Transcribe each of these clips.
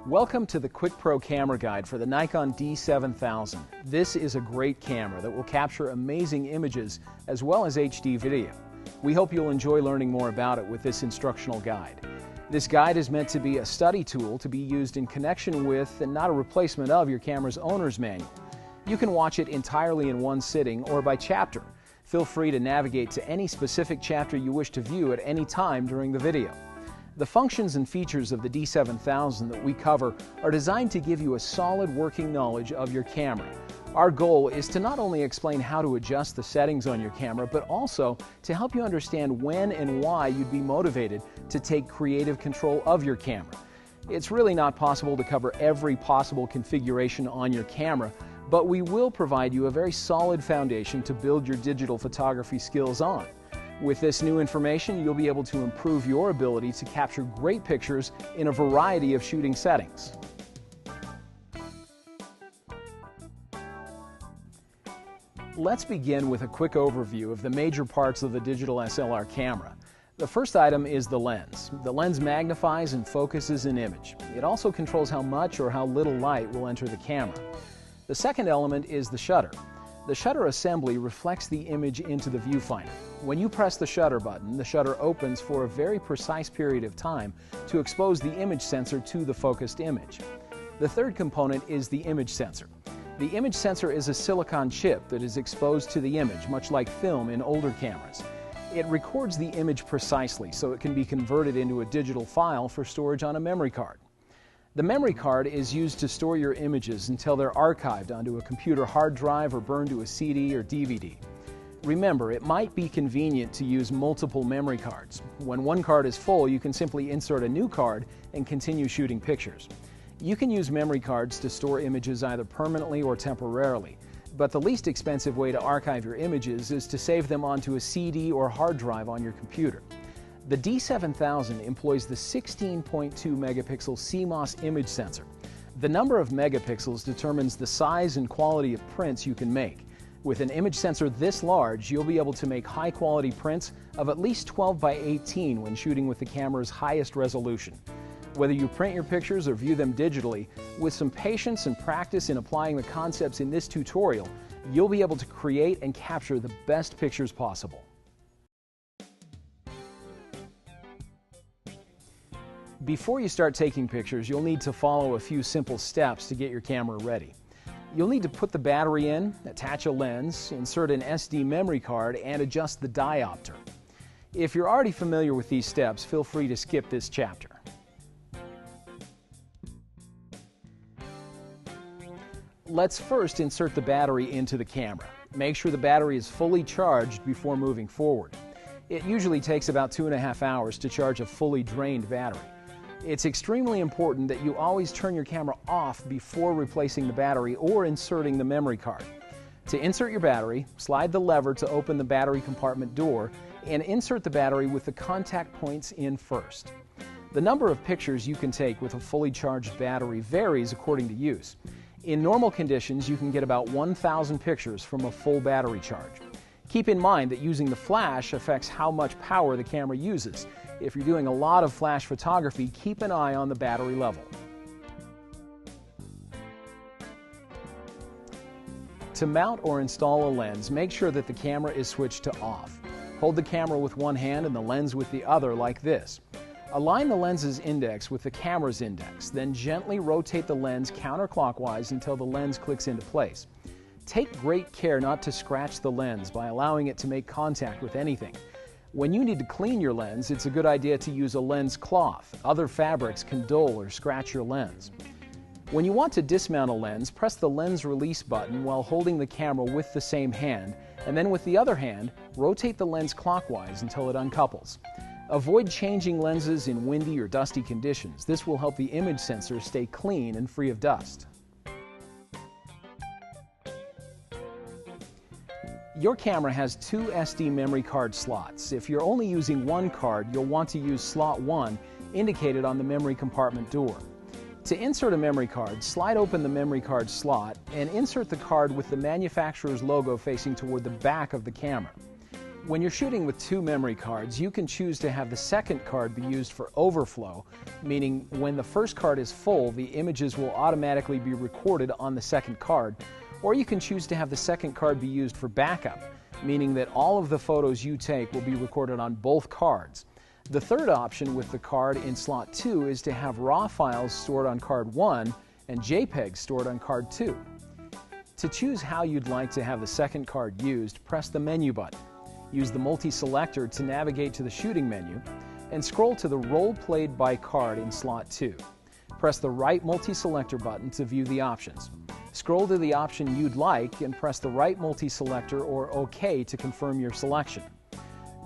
Welcome to the QuickPro camera guide for the Nikon D7000. This is a great camera that will capture amazing images as well as HD video. We hope you'll enjoy learning more about it with this instructional guide. This guide is meant to be a study tool to be used in connection with and not a replacement of your camera's owner's manual. You can watch it entirely in one sitting or by chapter. Feel free to navigate to any specific chapter you wish to view at any time during the video. The functions and features of the D7000 that we cover are designed to give you a solid working knowledge of your camera. Our goal is to not only explain how to adjust the settings on your camera, but also to help you understand when and why you'd be motivated to take creative control of your camera. It's really not possible to cover every possible configuration on your camera, but we will provide you a very solid foundation to build your digital photography skills on. With this new information, you'll be able to improve your ability to capture great pictures in a variety of shooting settings. Let's begin with a quick overview of the major parts of the digital SLR camera. The first item is the lens. The lens magnifies and focuses an image. It also controls how much or how little light will enter the camera. The second element is the shutter. The shutter assembly reflects the image into the viewfinder. When you press the shutter button, the shutter opens for a very precise period of time to expose the image sensor to the focused image. The third component is the image sensor. The image sensor is a silicon chip that is exposed to the image, much like film in older cameras. It records the image precisely so it can be converted into a digital file for storage on a memory card. The memory card is used to store your images until they're archived onto a computer hard drive or burned to a CD or DVD. Remember, it might be convenient to use multiple memory cards. When one card is full, you can simply insert a new card and continue shooting pictures. You can use memory cards to store images either permanently or temporarily, but the least expensive way to archive your images is to save them onto a CD or hard drive on your computer. The D7000 employs the 16.2 megapixel CMOS image sensor. The number of megapixels determines the size and quality of prints you can make. With an image sensor this large, you'll be able to make high-quality prints of at least 12 by 18 when shooting with the camera's highest resolution. Whether you print your pictures or view them digitally, with some patience and practice in applying the concepts in this tutorial, you'll be able to create and capture the best pictures possible. Before you start taking pictures, you'll need to follow a few simple steps to get your camera ready. You'll need to put the battery in, attach a lens, insert an SD memory card, and adjust the diopter. If you're already familiar with these steps, feel free to skip this chapter. Let's first insert the battery into the camera. Make sure the battery is fully charged before moving forward. It usually takes about 2.5 hours to charge a fully drained battery. It's extremely important that you always turn your camera off before replacing the battery or inserting the memory card. To insert your battery, slide the lever to open the battery compartment door and insert the battery with the contact points in first. The number of pictures you can take with a fully charged battery varies according to use. In normal conditions, you can get about 1,000 pictures from a full battery charge. Keep in mind that using the flash affects how much power the camera uses. If you're doing a lot of flash photography, keep an eye on the battery level. To mount or install a lens, make sure that the camera is switched to off. Hold the camera with one hand and the lens with the other like this. Align the lens's index with the camera's index, then gently rotate the lens counterclockwise until the lens clicks into place. Take great care not to scratch the lens by allowing it to make contact with anything. When you need to clean your lens, it's a good idea to use a lens cloth. Other fabrics can dull or scratch your lens. When you want to dismount a lens, press the lens release button while holding the camera with the same hand, and then with the other hand, rotate the lens clockwise until it uncouples. Avoid changing lenses in windy or dusty conditions. This will help the image sensor stay clean and free of dust. Your camera has 2 SD memory card slots. If you're only using one card, you'll want to use slot 1, indicated on the memory compartment door. To insert a memory card, slide open the memory card slot and insert the card with the manufacturer's logo facing toward the back of the camera. When you're shooting with two memory cards, you can choose to have the second card be used for overflow, meaning when the first card is full, the images will automatically be recorded on the second card, or you can choose to have the second card be used for backup, meaning that all of the photos you take will be recorded on both cards. The third option with the card in slot 2 is to have RAW files stored on card 1 and JPEG stored on card 2. To choose how you'd like to have the second card used, press the menu button. Use the multi-selector to navigate to the shooting menu, and scroll to the Role Played by card in slot 2. Press the right multi-selector button to view the options. Scroll to the option you'd like and press the right multi-selector or OK to confirm your selection.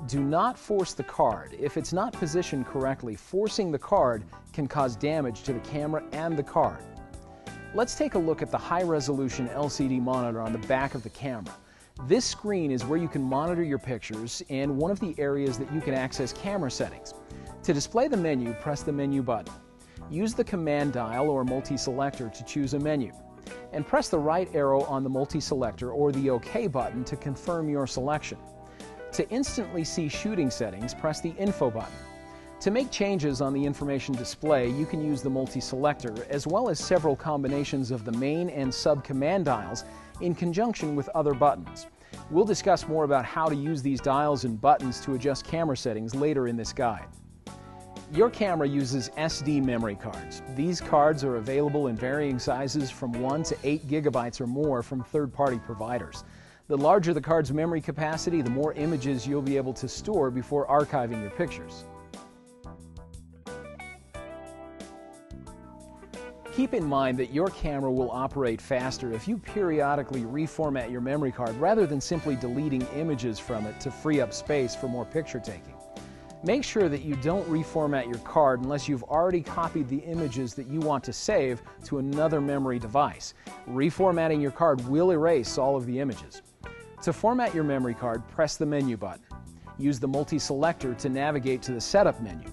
Do not force the card. If it's not positioned correctly, forcing the card can cause damage to the camera and the card. Let's take a look at the high-resolution LCD monitor on the back of the camera. This screen is where you can monitor your pictures and one of the areas that you can access camera settings. To display the menu, press the menu button. Use the command dial or multi-selector to choose a menu, and press the right arrow on the multi-selector or the OK button to confirm your selection. To instantly see shooting settings, press the Info button. To make changes on the information display, you can use the multi-selector as well as several combinations of the main and sub-command dials in conjunction with other buttons. We'll discuss more about how to use these dials and buttons to adjust camera settings later in this guide. Your camera uses SD memory cards. These cards are available in varying sizes from 1 to 8 gigabytes or more from third-party providers. The larger the card's memory capacity, the more images you'll be able to store before archiving your pictures. Keep in mind that your camera will operate faster if you periodically reformat your memory card rather than simply deleting images from it to free up space for more picture taking. Make sure that you don't reformat your card unless you've already copied the images that you want to save to another memory device. Reformatting your card will erase all of the images. To format your memory card, press the menu button. Use the multi-selector to navigate to the Setup menu.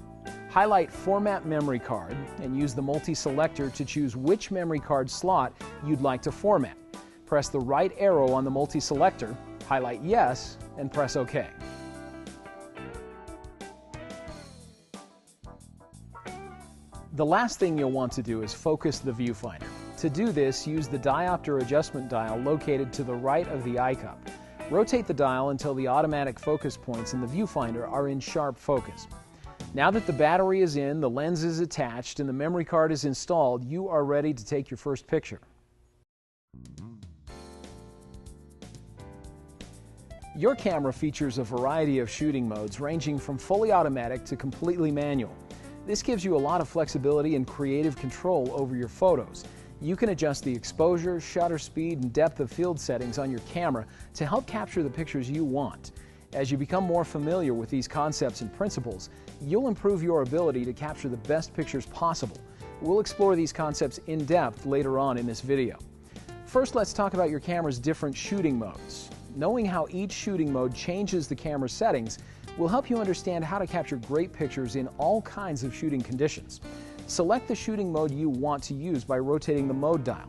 Highlight Format Memory Card and use the multi-selector to choose which memory card slot you'd like to format. Press the right arrow on the multi-selector, highlight Yes, and press OK. The last thing you'll want to do is focus the viewfinder. To do this, use the diopter adjustment dial located to the right of the eye cup. Rotate the dial until the automatic focus points in the viewfinder are in sharp focus. Now that the battery is in, the lens is attached, and the memory card is installed, you are ready to take your first picture. Your camera features a variety of shooting modes ranging from fully automatic to completely manual. This gives you a lot of flexibility and creative control over your photos. You can adjust the exposure, shutter speed, and depth of field settings on your camera to help capture the pictures you want. As you become more familiar with these concepts and principles, you'll improve your ability to capture the best pictures possible. We'll explore these concepts in depth later on in this video. First, let's talk about your camera's different shooting modes. Knowing how each shooting mode changes the camera's settings will help you understand how to capture great pictures in all kinds of shooting conditions. Select the shooting mode you want to use by rotating the mode dial.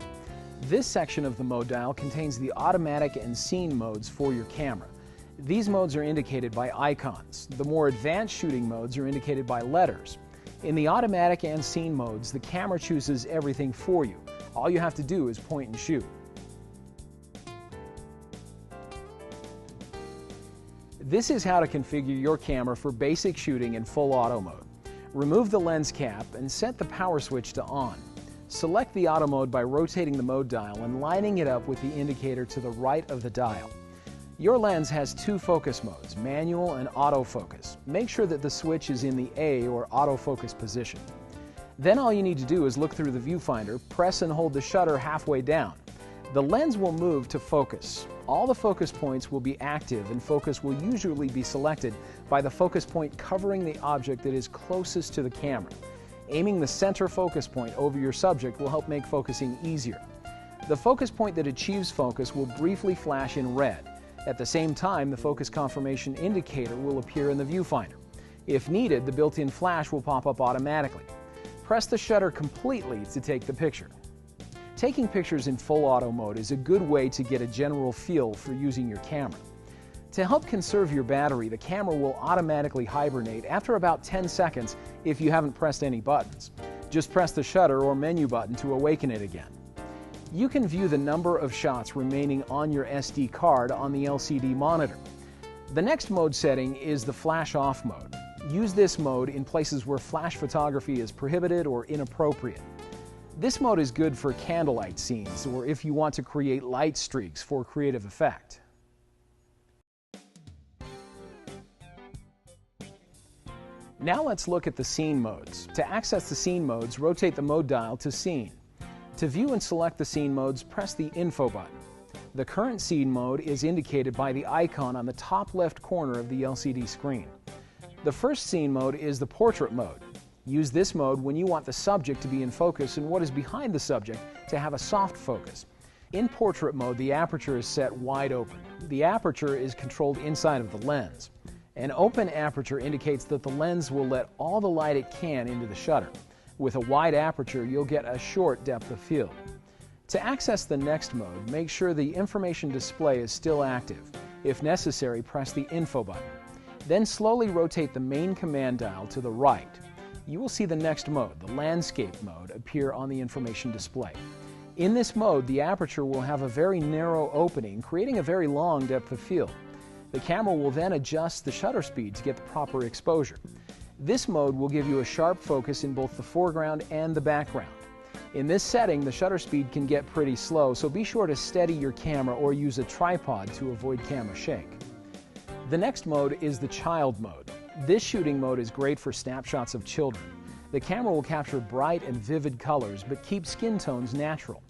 This section of the mode dial contains the automatic and scene modes for your camera. These modes are indicated by icons. The more advanced shooting modes are indicated by letters. In the automatic and scene modes, the camera chooses everything for you. All you have to do is point and shoot. This is how to configure your camera for basic shooting in full auto mode. Remove the lens cap and set the power switch to on. Select the auto mode by rotating the mode dial and lining it up with the indicator to the right of the dial. Your lens has two focus modes, manual and autofocus. Make sure that the switch is in the A or autofocus position. Then all you need to do is look through the viewfinder, press and hold the shutter halfway down. The lens will move to focus. All the focus points will be active and focus will usually be selected by the focus point covering the object that is closest to the camera. Aiming the center focus point over your subject will help make focusing easier. The focus point that achieves focus will briefly flash in red. At the same time, the focus confirmation indicator will appear in the viewfinder. If needed, the built-in flash will pop up automatically. Press the shutter completely to take the picture. Taking pictures in full auto mode is a good way to get a general feel for using your camera. To help conserve your battery, the camera will automatically hibernate after about 10 seconds if you haven't pressed any buttons. Just press the shutter or menu button to awaken it again. You can view the number of shots remaining on your SD card on the LCD monitor. The next mode setting is the flash off mode. Use this mode in places where flash photography is prohibited or inappropriate. This mode is good for candlelight scenes or if you want to create light streaks for creative effect. Now let's look at the scene modes. To access the scene modes, rotate the mode dial to Scene. To view and select the scene modes, press the Info button. The current scene mode is indicated by the icon on the top left corner of the LCD screen. The first scene mode is the Portrait mode. Use this mode when you want the subject to be in focus and what is behind the subject to have a soft focus. In Portrait mode, the aperture is set wide open. The aperture is controlled inside of the lens. An open aperture indicates that the lens will let all the light it can into the shutter. With a wide aperture, you'll get a short depth of field. To access the next mode, make sure the information display is still active. If necessary, press the Info button. Then slowly rotate the main command dial to the right. You will see the next mode, the Landscape mode, appear on the information display. In this mode, the aperture will have a very narrow opening, creating a very long depth of field. The camera will then adjust the shutter speed to get the proper exposure. This mode will give you a sharp focus in both the foreground and the background. In this setting, the shutter speed can get pretty slow, so be sure to steady your camera or use a tripod to avoid camera shake. The next mode is the Child mode. This shooting mode is great for snapshots of children. The camera will capture bright and vivid colors, but keep skin tones natural.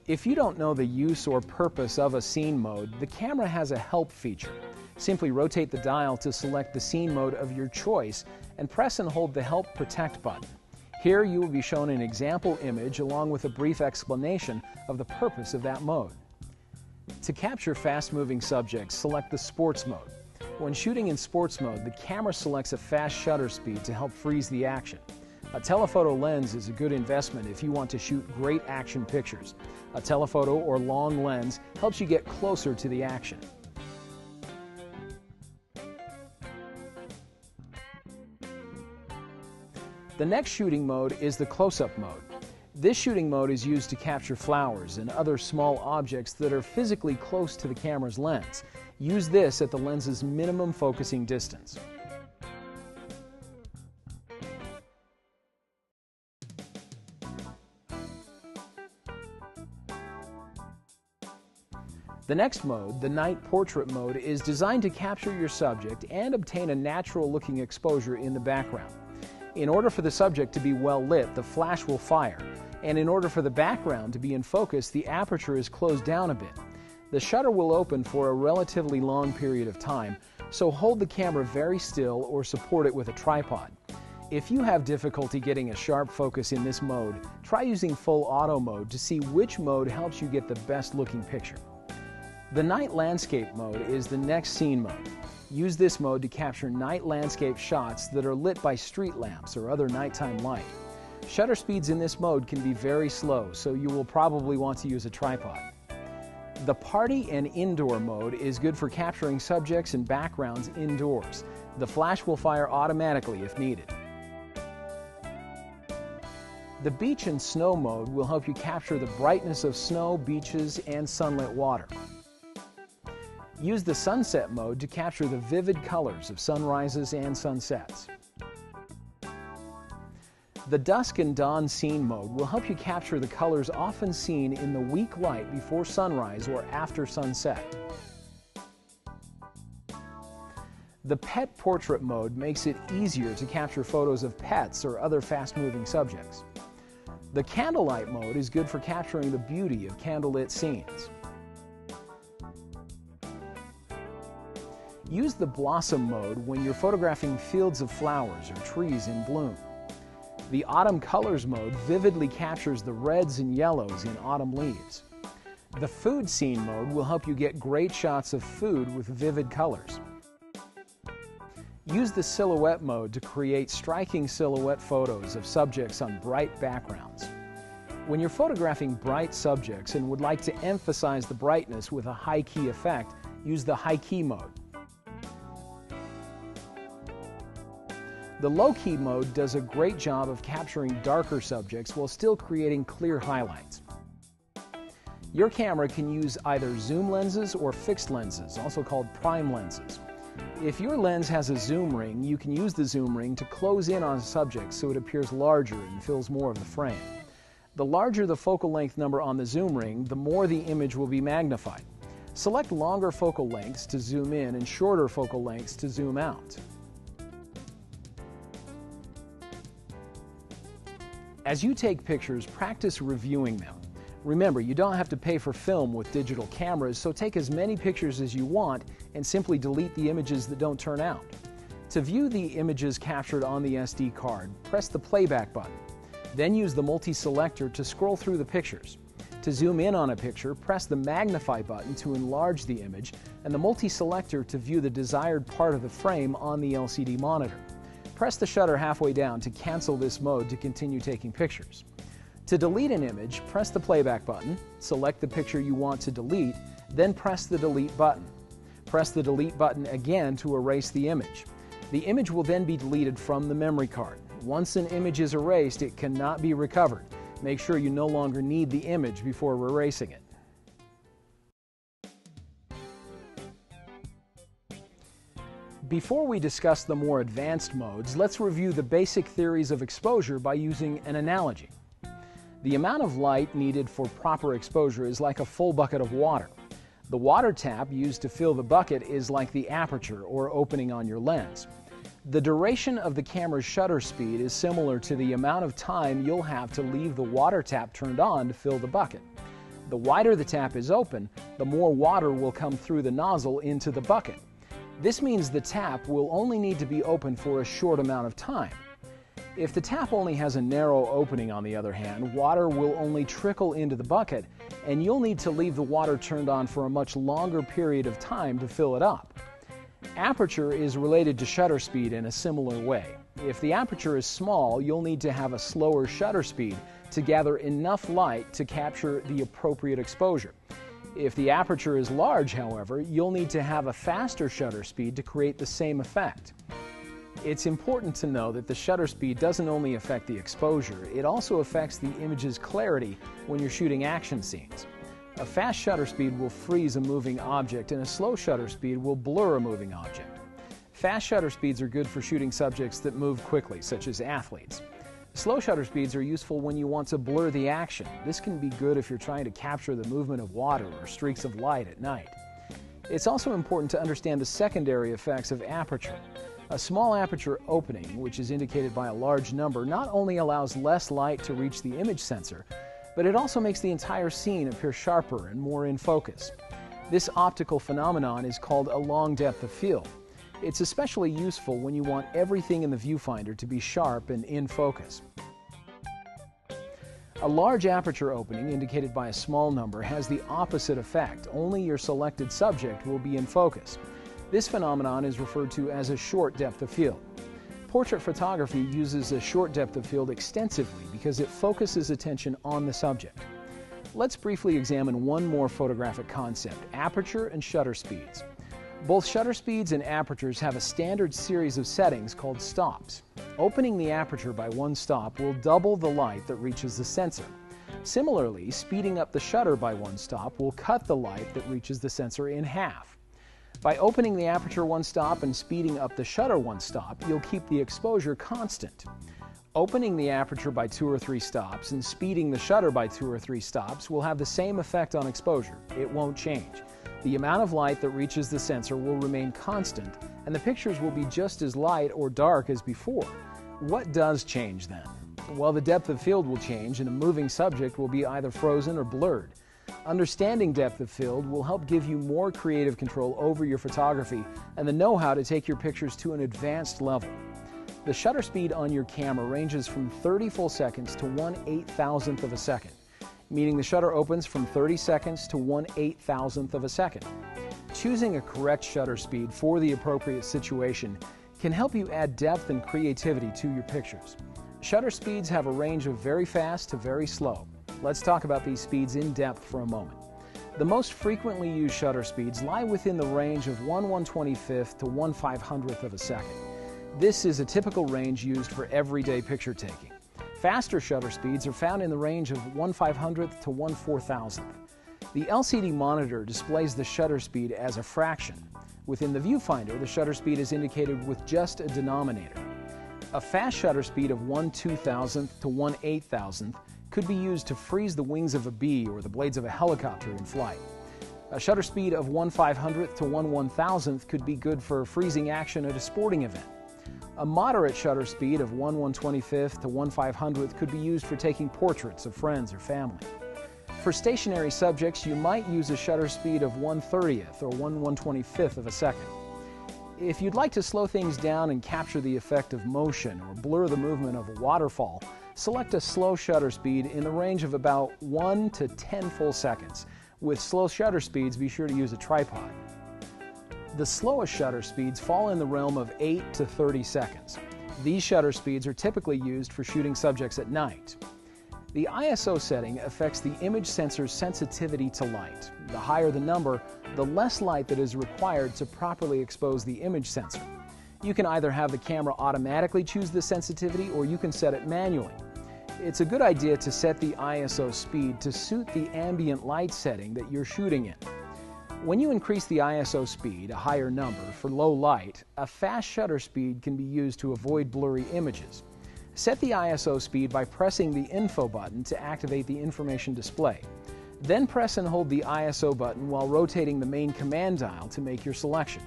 If you don't know the use or purpose of a scene mode, the camera has a help feature. Simply rotate the dial to select the scene mode of your choice and press and hold the Help Protect button. Here you will be shown an example image along with a brief explanation of the purpose of that mode. To capture fast-moving subjects, select the Sports mode. When shooting in Sports mode, the camera selects a fast shutter speed to help freeze the action. A telephoto lens is a good investment if you want to shoot great action pictures. A telephoto or long lens helps you get closer to the action. The next shooting mode is the Close-Up mode. This shooting mode is used to capture flowers and other small objects that are physically close to the camera's lens. Use this at the lens's minimum focusing distance. The next mode, the Night Portrait mode, is designed to capture your subject and obtain a natural-looking exposure in the background. In order for the subject to be well lit, the flash will fire, and in order for the background to be in focus, the aperture is closed down a bit. The shutter will open for a relatively long period of time, so hold the camera very still or support it with a tripod. If you have difficulty getting a sharp focus in this mode, try using full auto mode to see which mode helps you get the best looking picture. The Night Landscape mode is the next scene mode. Use this mode to capture night landscape shots that are lit by street lamps or other nighttime light. Shutter speeds in this mode can be very slow, so you will probably want to use a tripod. The Party and Indoor mode is good for capturing subjects and backgrounds indoors. The flash will fire automatically if needed. The Beach and Snow mode will help you capture the brightness of snow, beaches, and sunlit water. Use the Sunset mode to capture the vivid colors of sunrises and sunsets. The Dusk and Dawn Scene mode will help you capture the colors often seen in the weak light before sunrise or after sunset. The Pet Portrait mode makes it easier to capture photos of pets or other fast-moving subjects. The Candlelight mode is good for capturing the beauty of candlelit scenes. Use the Blossom mode when you're photographing fields of flowers or trees in bloom. The Autumn Colors mode vividly captures the reds and yellows in autumn leaves. The Food Scene mode will help you get great shots of food with vivid colors. Use the silhouette mode to create striking silhouette photos of subjects on bright backgrounds. When you're photographing bright subjects and would like to emphasize the brightness with a high key effect, use the high key mode. The low key mode does a great job of capturing darker subjects while still creating clear highlights. Your camera can use either zoom lenses or fixed lenses, also called prime lenses. If your lens has a zoom ring, you can use the zoom ring to close in on a subject so it appears larger and fills more of the frame. The larger the focal length number on the zoom ring, the more the image will be magnified. Select longer focal lengths to zoom in and shorter focal lengths to zoom out. As you take pictures, practice reviewing them. Remember, you don't have to pay for film with digital cameras, so take as many pictures as you want and simply delete the images that don't turn out. To view the images captured on the SD card, press the playback button. Then use the multi-selector to scroll through the pictures. To zoom in on a picture, press the magnify button to enlarge the image and the multi-selector to view the desired part of the frame on the LCD monitor. Press the shutter halfway down to cancel this mode to continue taking pictures. To delete an image, press the playback button, select the picture you want to delete, then press the delete button. Press the delete button again to erase the image. The image will then be deleted from the memory card. Once an image is erased, it cannot be recovered. Make sure you no longer need the image before erasing it. Before we discuss the more advanced modes, let's review the basic theories of exposure by using an analogy. The amount of light needed for proper exposure is like a full bucket of water. The water tap used to fill the bucket is like the aperture or opening on your lens. The duration of the camera's shutter speed is similar to the amount of time you'll have to leave the water tap turned on to fill the bucket. The wider the tap is open, the more water will come through the nozzle into the bucket. This means the tap will only need to be open for a short amount of time. If the tap only has a narrow opening, on the other hand, water will only trickle into the bucket, and you'll need to leave the water turned on for a much longer period of time to fill it up. Aperture is related to shutter speed in a similar way. If the aperture is small, you'll need to have a slower shutter speed to gather enough light to capture the appropriate exposure. If the aperture is large, however, you'll need to have a faster shutter speed to create the same effect. It's important to know that the shutter speed doesn't only affect the exposure, it also affects the image's clarity when you're shooting action scenes. A fast shutter speed will freeze a moving object, and a slow shutter speed will blur a moving object. Fast shutter speeds are good for shooting subjects that move quickly, such as athletes. Slow shutter speeds are useful when you want to blur the action. This can be good if you're trying to capture the movement of water or streaks of light at night. It's also important to understand the secondary effects of aperture. A small aperture opening, which is indicated by a large number, not only allows less light to reach the image sensor, but it also makes the entire scene appear sharper and more in focus. This optical phenomenon is called a long depth of field. It's especially useful when you want everything in the viewfinder to be sharp and in focus. A large aperture opening, indicated by a small number, has the opposite effect. Only your selected subject will be in focus. This phenomenon is referred to as a short depth of field. Portrait photography uses a short depth of field extensively because it focuses attention on the subject. Let's briefly examine one more photographic concept: aperture and shutter speeds. Both shutter speeds and apertures have a standard series of settings called stops. Opening the aperture by one stop will double the light that reaches the sensor. Similarly, speeding up the shutter by one stop will cut the light that reaches the sensor in half. By opening the aperture one stop and speeding up the shutter one stop, you'll keep the exposure constant. Opening the aperture by 2 or 3 stops and speeding the shutter by 2 or 3 stops will have the same effect on exposure. It won't change. The amount of light that reaches the sensor will remain constant, and the pictures will be just as light or dark as before. What does change then? Well, the depth of field will change, and a moving subject will be either frozen or blurred. Understanding depth of field will help give you more creative control over your photography and the know-how to take your pictures to an advanced level. The shutter speed on your camera ranges from 30 full seconds to 1/8,000th of a second, meaning the shutter opens from 30 seconds to 1/8,000th of a second. Choosing a correct shutter speed for the appropriate situation can help you add depth and creativity to your pictures. Shutter speeds have a range of very fast to very slow. Let's talk about these speeds in depth for a moment. The most frequently used shutter speeds lie within the range of 1/125th to 1/500th of a second. This is a typical range used for everyday picture taking. Faster shutter speeds are found in the range of 1/500th to 1/4000th. The LCD monitor displays the shutter speed as a fraction. Within the viewfinder, the shutter speed is indicated with just a denominator. A fast shutter speed of 1/2000th to 1/8000th could be used to freeze the wings of a bee or the blades of a helicopter in flight. A shutter speed of 1/500th to 1/1000th could be good for freezing action at a sporting event. A moderate shutter speed of 1/125th to 1/500th could be used for taking portraits of friends or family. For stationary subjects, you might use a shutter speed of 1/30th or 1/125th of a second. If you'd like to slow things down and capture the effect of motion or blur the movement of a waterfall, select a slow shutter speed in the range of about 1 to 10 full seconds. With slow shutter speeds, be sure to use a tripod. The slowest shutter speeds fall in the realm of 8 to 30 seconds. These shutter speeds are typically used for shooting subjects at night. The ISO setting affects the image sensor's sensitivity to light. The higher the number, the less light that is required to properly expose the image sensor. You can either have the camera automatically choose the sensitivity or you can set it manually. It's a good idea to set the ISO speed to suit the ambient light setting that you're shooting in. When you increase the ISO speed, a higher number, for low light, a fast shutter speed can be used to avoid blurry images. Set the ISO speed by pressing the Info button to activate the information display. Then press and hold the ISO button while rotating the main command dial to make your selection.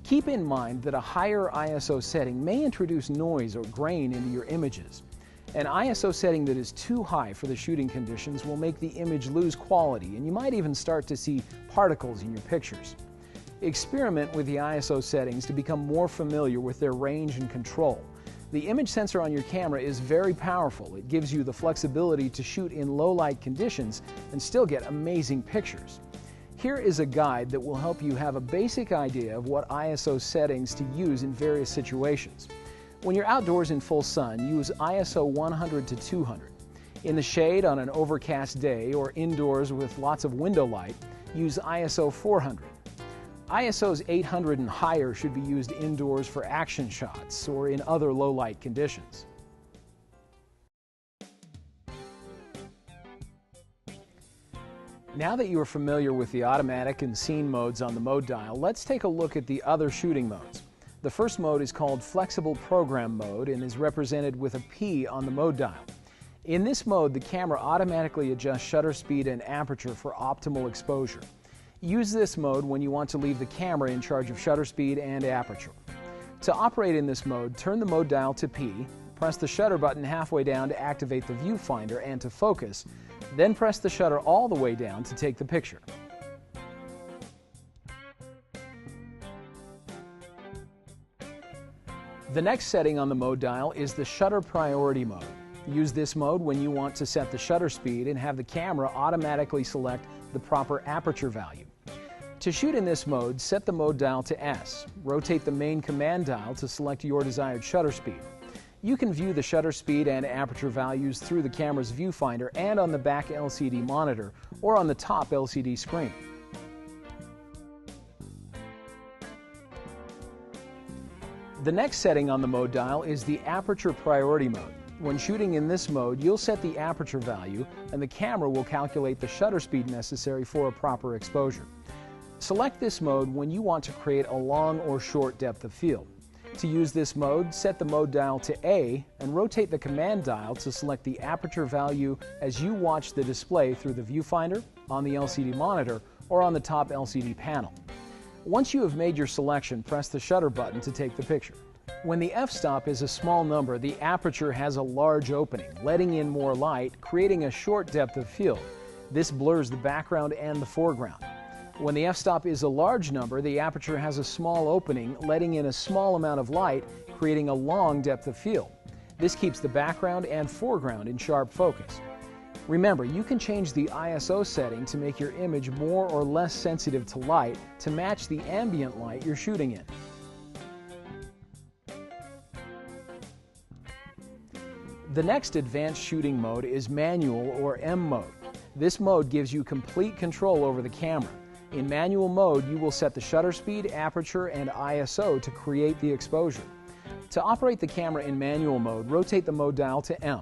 Keep in mind that a higher ISO setting may introduce noise or grain into your images. An ISO setting that is too high for the shooting conditions will make the image lose quality, and you might even start to see particles in your pictures. Experiment with the ISO settings to become more familiar with their range and control. The image sensor on your camera is very powerful. It gives you the flexibility to shoot in low light conditions and still get amazing pictures. Here is a guide that will help you have a basic idea of what ISO settings to use in various situations. When you're outdoors in full sun, use ISO 100 to 200. In the shade on an overcast day or indoors with lots of window light, use ISO 400. ISOs 800 and higher should be used indoors for action shots or in other low light conditions. Now that you are familiar with the automatic and scene modes on the mode dial, let's take a look at the other shooting modes. The first mode is called Flexible Program Mode and is represented with a P on the mode dial. In this mode, the camera automatically adjusts shutter speed and aperture for optimal exposure. Use this mode when you want to leave the camera in charge of shutter speed and aperture. To operate in this mode, turn the mode dial to P, press the shutter button halfway down to activate the viewfinder and to focus, then press the shutter all the way down to take the picture. The next setting on the mode dial is the Shutter Priority Mode. Use this mode when you want to set the shutter speed and have the camera automatically select the proper aperture value. To shoot in this mode, set the mode dial to S. Rotate the main command dial to select your desired shutter speed. You can view the shutter speed and aperture values through the camera's viewfinder and on the back LCD monitor or on the top LCD screen. The next setting on the mode dial is the Aperture Priority Mode. When shooting in this mode, you'll set the aperture value and the camera will calculate the shutter speed necessary for a proper exposure. Select this mode when you want to create a long or short depth of field. To use this mode, set the mode dial to A and rotate the command dial to select the aperture value as you watch the display through the viewfinder, on the LCD monitor, or on the top LCD panel. Once you have made your selection, press the shutter button to take the picture. When the f-stop is a small number, the aperture has a large opening, letting in more light, creating a short depth of field. This blurs the background and the foreground. When the f-stop is a large number, the aperture has a small opening, letting in a small amount of light, creating a long depth of field. This keeps the background and foreground in sharp focus. Remember, you can change the ISO setting to make your image more or less sensitive to light to match the ambient light you're shooting in. The next advanced shooting mode is manual or M mode. This mode gives you complete control over the camera. In manual mode, you will set the shutter speed, aperture, and ISO to create the exposure. To operate the camera in manual mode, rotate the mode dial to M.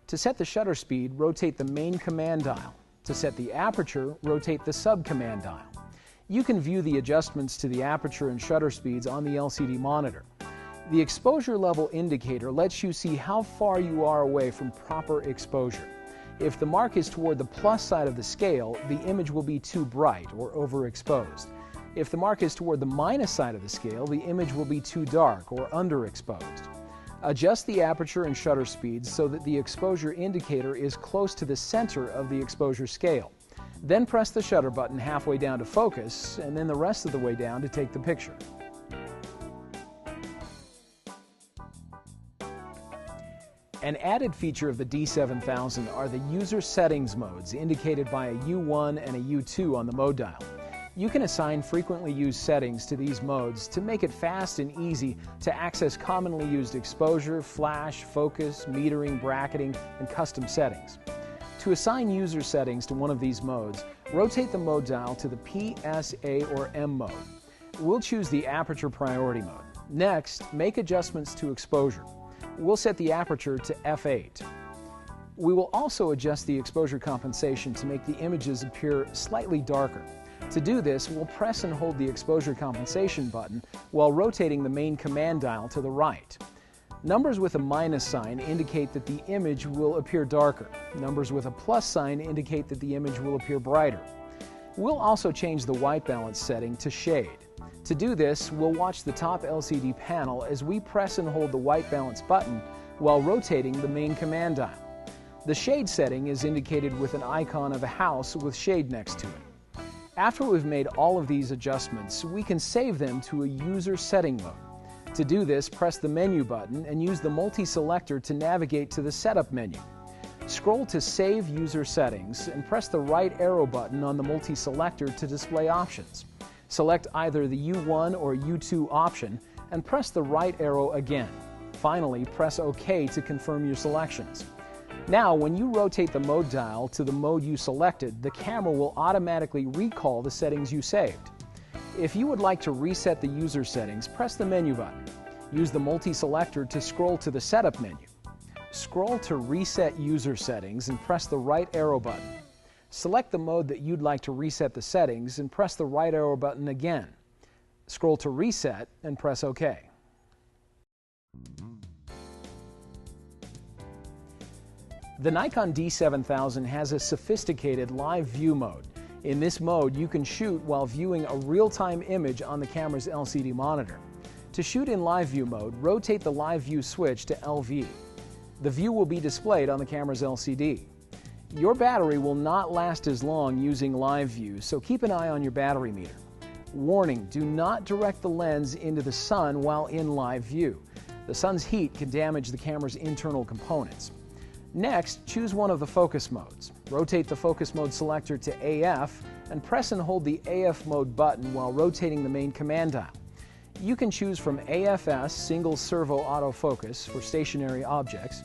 To set the shutter speed, rotate the main command dial. To set the aperture, rotate the sub-command dial. You can view the adjustments to the aperture and shutter speeds on the LCD monitor. The exposure level indicator lets you see how far you are away from proper exposure. If the mark is toward the plus side of the scale, the image will be too bright or overexposed. If the mark is toward the minus side of the scale, the image will be too dark or underexposed. Adjust the aperture and shutter speeds so that the exposure indicator is close to the center of the exposure scale. Then press the shutter button halfway down to focus, and then the rest of the way down to take the picture. An added feature of the D7000 are the user settings modes indicated by a U1 and a U2 on the mode dial. You can assign frequently used settings to these modes to make it fast and easy to access commonly used exposure, flash, focus, metering, bracketing, and custom settings. To assign user settings to one of these modes, rotate the mode dial to the P, S, A, or M mode. We'll choose the aperture priority mode. Next, make adjustments to exposure. We'll set the aperture to f8. We will also adjust the exposure compensation to make the images appear slightly darker. To do this, we'll press and hold the exposure compensation button while rotating the main command dial to the right. Numbers with a minus sign indicate that the image will appear darker. Numbers with a plus sign indicate that the image will appear brighter. We'll also change the white balance setting to shade. To do this, we'll watch the top LCD panel as we press and hold the white balance button while rotating the main command dial. The shade setting is indicated with an icon of a house with shade next to it. After we've made all of these adjustments, we can save them to a user setting mode. To do this, press the menu button and use the multi-selector to navigate to the setup menu. Scroll to Save User Settings and press the right arrow button on the multi-selector to display options. Select either the U1 or U2 option and press the right arrow again. Finally, press OK to confirm your selections. Now, when you rotate the mode dial to the mode you selected, the camera will automatically recall the settings you saved. If you would like to reset the user settings, press the menu button. Use the multi-selector to scroll to the setup menu. Scroll to Reset User Settings and press the right arrow button. Select the mode that you'd like to reset the settings and press the right arrow button again. Scroll to Reset and press OK. The Nikon D7000 has a sophisticated live view mode. In this mode, you can shoot while viewing a real-time image on the camera's LCD monitor. To shoot in live view mode, rotate the live view switch to LV. The view will be displayed on the camera's LCD. Your battery will not last as long using live view, so keep an eye on your battery meter. Warning, do not direct the lens into the sun while in live view. The sun's heat can damage the camera's internal components. Next, choose one of the focus modes. Rotate the focus mode selector to AF and press and hold the AF mode button while rotating the main command dial. You can choose from AFS single servo autofocus for stationary objects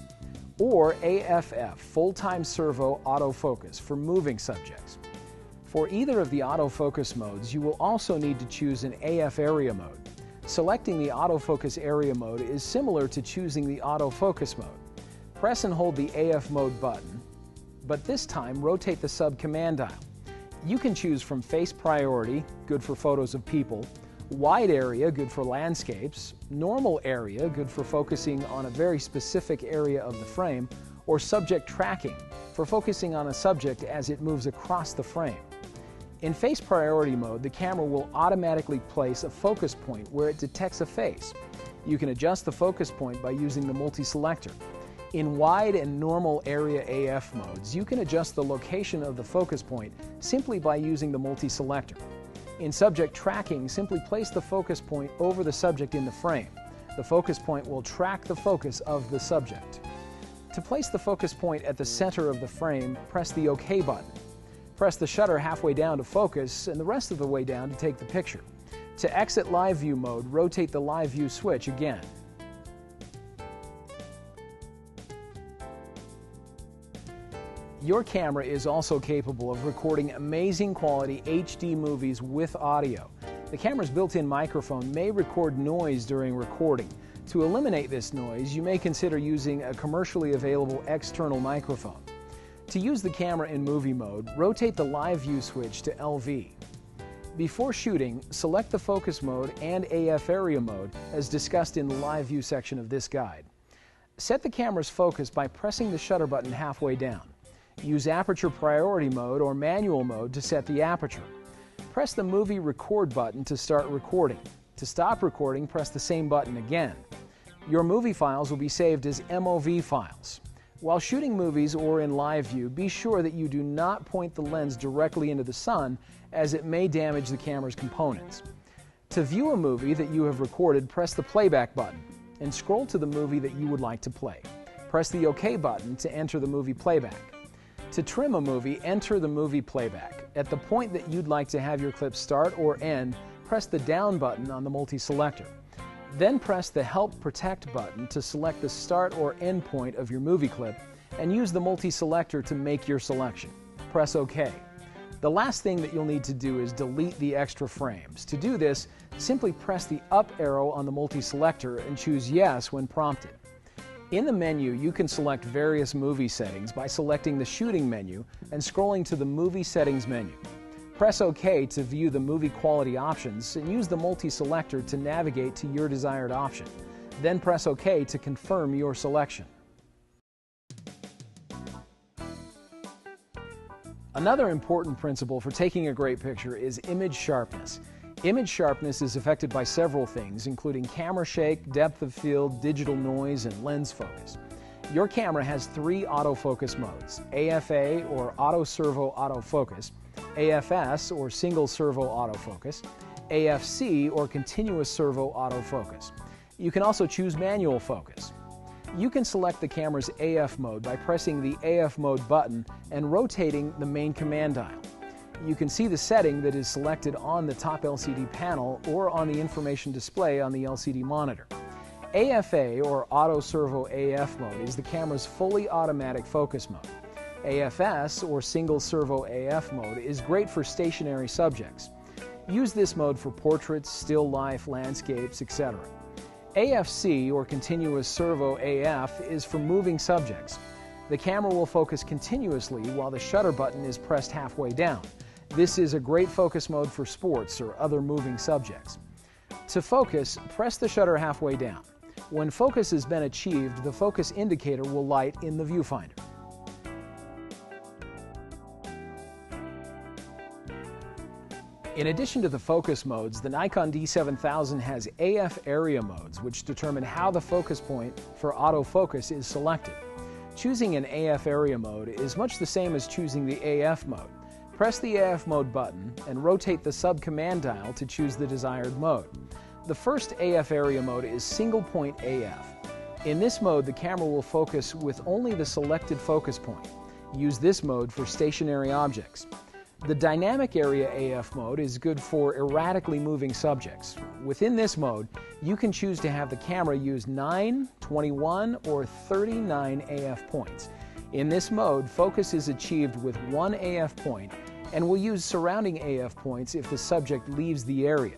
or AFF full-time servo autofocus for moving subjects. For either of the autofocus modes, you will also need to choose an AF area mode. Selecting the autofocus area mode is similar to choosing the autofocus mode. Press and hold the AF mode button, but this time rotate the sub-command dial. You can choose from face priority, good for photos of people, wide area, good for landscapes, normal area, good for focusing on a very specific area of the frame, or subject tracking, for focusing on a subject as it moves across the frame. In face priority mode, the camera will automatically place a focus point where it detects a face. You can adjust the focus point by using the multi-selector. In wide and normal area AF modes, you can adjust the location of the focus point simply by using the multi-selector. In subject tracking, simply place the focus point over the subject in the frame. The focus point will track the focus of the subject. To place the focus point at the center of the frame, press the OK button. Press the shutter halfway down to focus and the rest of the way down to take the picture. To exit live view mode, rotate the live view switch again. Your camera is also capable of recording amazing quality HD movies with audio. The camera's built-in microphone may record noise during recording. To eliminate this noise, you may consider using a commercially available external microphone. To use the camera in movie mode, rotate the live view switch to LV. Before shooting, select the focus mode and AF area mode as discussed in the live view section of this guide. Set the camera's focus by pressing the shutter button halfway down. Use aperture priority mode or manual mode to set the aperture. Press the movie record button to start recording. To stop recording, press the same button again. Your movie files will be saved as MOV files. While shooting movies or in live view, be sure that you do not point the lens directly into the sun, as it may damage the camera's components. To view a movie that you have recorded, press the playback button and scroll to the movie that you would like to play. Press the OK button to enter the movie playback. To trim a movie, enter the movie playback. At the point that you'd like to have your clip start or end, press the down button on the multi-selector. Then press the Help Protect button to select the start or end point of your movie clip and use the multi-selector to make your selection. Press OK. The last thing that you'll need to do is delete the extra frames. To do this, simply press the up arrow on the multi-selector and choose Yes when prompted. In the menu, you can select various movie settings by selecting the Shooting menu and scrolling to the Movie Settings menu. Press OK to view the movie quality options and use the multi-selector to navigate to your desired option. Then press OK to confirm your selection. Another important principle for taking a great picture is image sharpness. Image sharpness is affected by several things, including camera shake, depth of field, digital noise, and lens focus. Your camera has 3 autofocus modes: AFA or auto servo autofocus, AFS or single servo autofocus, AFC or continuous servo autofocus. You can also choose manual focus. You can select the camera's AF mode by pressing the AF mode button and rotating the main command dial. You can see the setting that is selected on the top LCD panel or on the information display on the LCD monitor. AFA or Auto Servo AF mode is the camera's fully automatic focus mode. AFS or Single Servo AF mode is great for stationary subjects. Use this mode for portraits, still life, landscapes, etc. AFC or Continuous Servo AF is for moving subjects. The camera will focus continuously while the shutter button is pressed halfway down. This is a great focus mode for sports or other moving subjects. To focus, press the shutter halfway down. When focus has been achieved, the focus indicator will light in the viewfinder. In addition to the focus modes, the Nikon D7000 has AF area modes, which determine how the focus point for autofocus is selected. Choosing an AF area mode is much the same as choosing the AF mode. Press the AF mode button and rotate the sub-command dial to choose the desired mode. The first AF area mode is single point AF. In this mode, the camera will focus with only the selected focus point. Use this mode for stationary objects. The dynamic area AF mode is good for erratically moving subjects. Within this mode, you can choose to have the camera use 9, 21, or 39 AF points. In this mode, focus is achieved with 1 AF point and will use surrounding AF points if the subject leaves the area.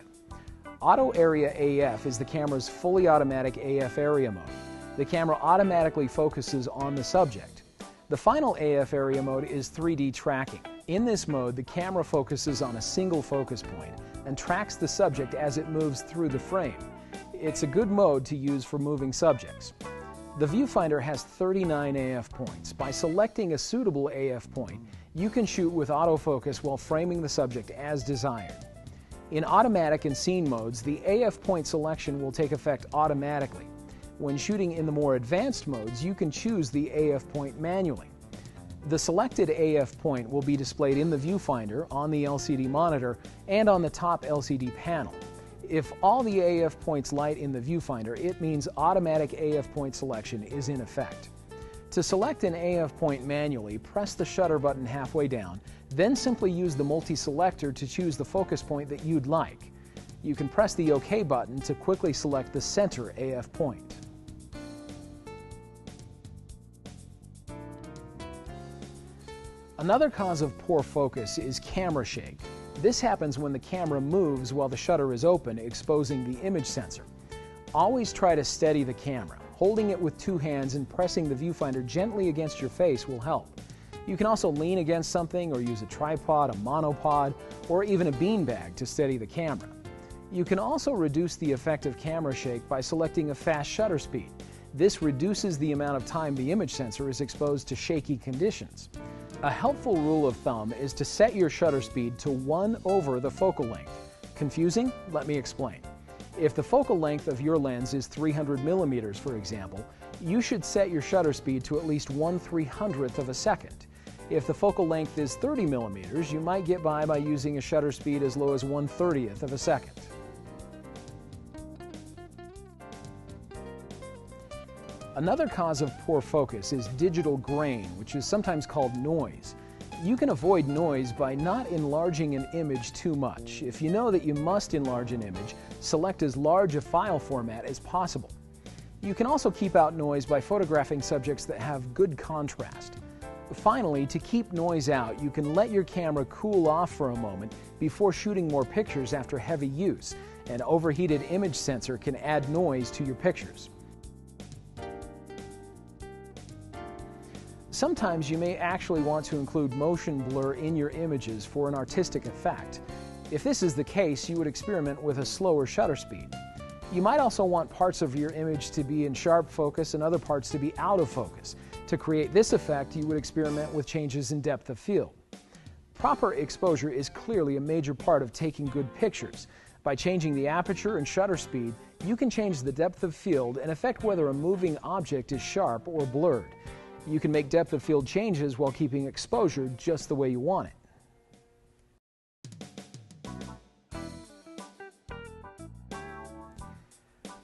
Auto Area AF is the camera's fully automatic AF area mode. The camera automatically focuses on the subject. The final AF area mode is 3D tracking. In this mode, the camera focuses on a single focus point and tracks the subject as it moves through the frame. It's a good mode to use for moving subjects. The viewfinder has 39 AF points. By selecting a suitable AF point, you can shoot with autofocus while framing the subject as desired. In automatic and scene modes, the AF point selection will take effect automatically. When shooting in the more advanced modes, you can choose the AF point manually. The selected AF point will be displayed in the viewfinder, on the LCD monitor, and on the top LCD panel. If all the AF points light in the viewfinder, it means automatic AF point selection is in effect. To select an AF point manually, press the shutter button halfway down, then simply use the multi-selector to choose the focus point that you'd like. You can press the OK button to quickly select the center AF point. Another cause of poor focus is camera shake. This happens when the camera moves while the shutter is open, exposing the image sensor. Always try to steady the camera. Holding it with two hands and pressing the viewfinder gently against your face will help. You can also lean against something or use a tripod, a monopod, or even a beanbag to steady the camera. You can also reduce the effect of camera shake by selecting a fast shutter speed. This reduces the amount of time the image sensor is exposed to shaky conditions. A helpful rule of thumb is to set your shutter speed to 1 over the focal length. Confusing? Let me explain. If the focal length of your lens is 300 millimeters, for example, you should set your shutter speed to at least 1/300th of a second. If the focal length is 30 millimeters, you might get by using a shutter speed as low as 1/30th of a second. Another cause of poor focus is digital grain, which is sometimes called noise. You can avoid noise by not enlarging an image too much. If you know that you must enlarge an image, select as large a file format as possible. You can also keep out noise by photographing subjects that have good contrast. Finally, to keep noise out, you can let your camera cool off for a moment before shooting more pictures after heavy use. An overheated image sensor can add noise to your pictures. Sometimes you may actually want to include motion blur in your images for an artistic effect. If this is the case, you would experiment with a slower shutter speed. You might also want parts of your image to be in sharp focus and other parts to be out of focus. To create this effect, you would experiment with changes in depth of field. Proper exposure is clearly a major part of taking good pictures. By changing the aperture and shutter speed, you can change the depth of field and affect whether a moving object is sharp or blurred. You can make depth of field changes while keeping exposure just the way you want it.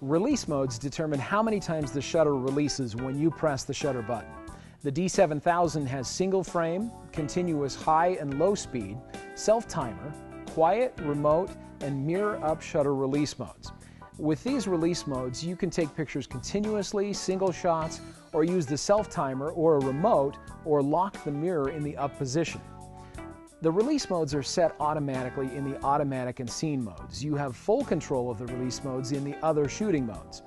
Release modes determine how many times the shutter releases when you press the shutter button. The D7000 has single frame, continuous high and low speed, self-timer, quiet, remote, and mirror-up shutter release modes. With these release modes, you can take pictures continuously, single shots, or use the self-timer or a remote, or lock the mirror in the up position. The release modes are set automatically in the automatic and scene modes. You have full control of the release modes in the other shooting modes.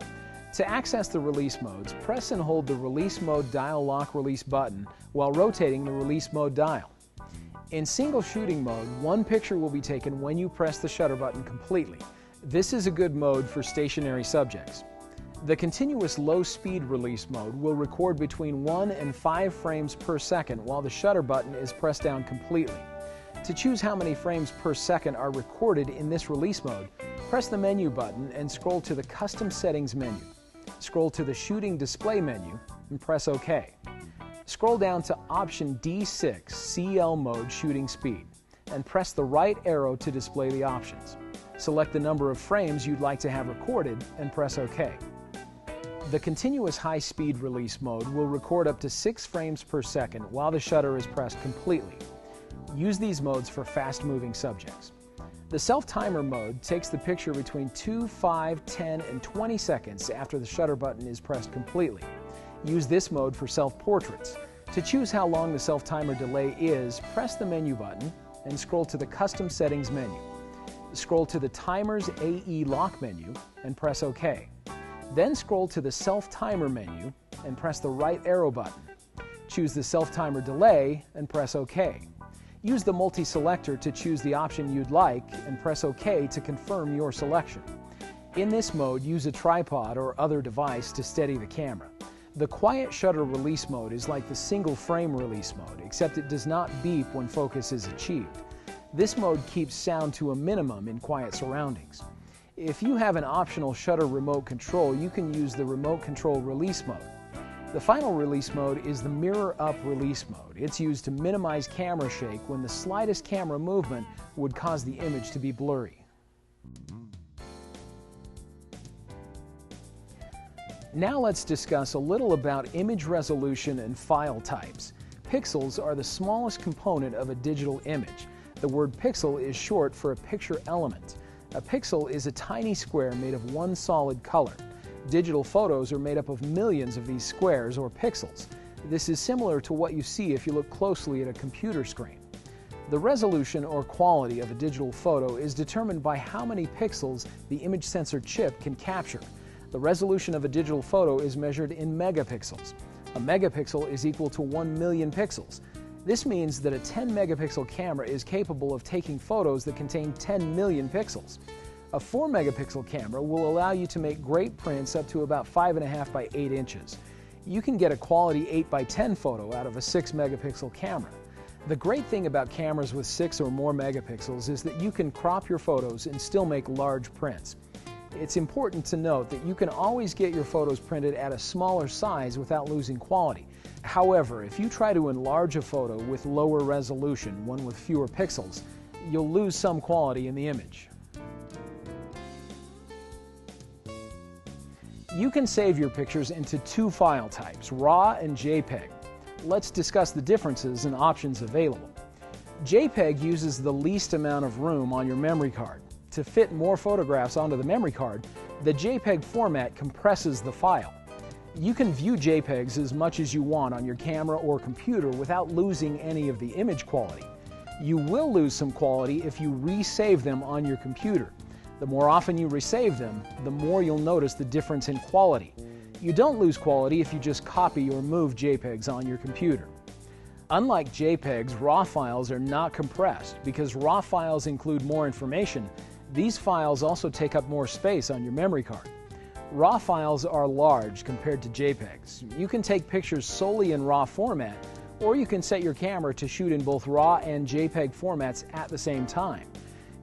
To access the release modes, press and hold the release mode dial lock release button while rotating the release mode dial. In single shooting mode, one picture will be taken when you press the shutter button completely. This is a good mode for stationary subjects. The continuous low-speed release mode will record between 1 and 5 frames per second while the shutter button is pressed down completely. To choose how many frames per second are recorded in this release mode, press the menu button and scroll to the Custom Settings menu. Scroll to the Shooting Display menu and press OK. Scroll down to Option D6 CL Mode Shooting Speed and press the right arrow to display the options. Select the number of frames you'd like to have recorded and press OK. The continuous high-speed release mode will record up to 6 frames per second while the shutter is pressed completely. Use these modes for fast-moving subjects. The self-timer mode takes the picture between 2, 5, 10, and 20 seconds after the shutter button is pressed completely. Use this mode for self-portraits. To choose how long the self-timer delay is, press the menu button and scroll to the Custom Settings menu. Scroll to the Timer's AE Lock menu and press OK. Then scroll to the Self-Timer menu and press the right arrow button. Choose the Self-Timer Delay and press OK. Use the multi-selector to choose the option you'd like and press OK to confirm your selection. In this mode, use a tripod or other device to steady the camera. The quiet shutter release mode is like the single frame release mode, except it does not beep when focus is achieved. This mode keeps sound to a minimum in quiet surroundings. If you have an optional shutter remote control, you can use the remote control release mode. The final release mode is the mirror-up release mode. It's used to minimize camera shake when the slightest camera movement would cause the image to be blurry. Now let's discuss a little about image resolution and file types. Pixels are the smallest component of a digital image. The word pixel is short for a picture element. A pixel is a tiny square made of one solid color. Digital photos are made up of millions of these squares or pixels. This is similar to what you see if you look closely at a computer screen. The resolution or quality of a digital photo is determined by how many pixels the image sensor chip can capture. The resolution of a digital photo is measured in megapixels. A megapixel is equal to 1 million pixels. This means that a 10 megapixel camera is capable of taking photos that contain 10 million pixels. A 4 megapixel camera will allow you to make great prints up to about 5.5 by 8 inches. You can get a quality 8 by 10 photo out of a 6 megapixel camera. The great thing about cameras with 6 or more megapixels is that you can crop your photos and still make large prints. It's important to note that you can always get your photos printed at a smaller size without losing quality. However, if you try to enlarge a photo with lower resolution, one with fewer pixels, you'll lose some quality in the image. You can save your pictures into 2 file types, RAW and JPEG. Let's discuss the differences and options available. JPEG uses the least amount of room on your memory card. To fit more photographs onto the memory card, the JPEG format compresses the file. You can view JPEGs as much as you want on your camera or computer without losing any of the image quality. You will lose some quality if you resave them on your computer. The more often you resave them, the more you'll notice the difference in quality. You don't lose quality if you just copy or move JPEGs on your computer. Unlike JPEGs, RAW files are not compressed. Because RAW files include more information, these files also take up more space on your memory card. RAW files are large compared to JPEGs. You can take pictures solely in RAW format, or you can set your camera to shoot in both RAW and JPEG formats at the same time.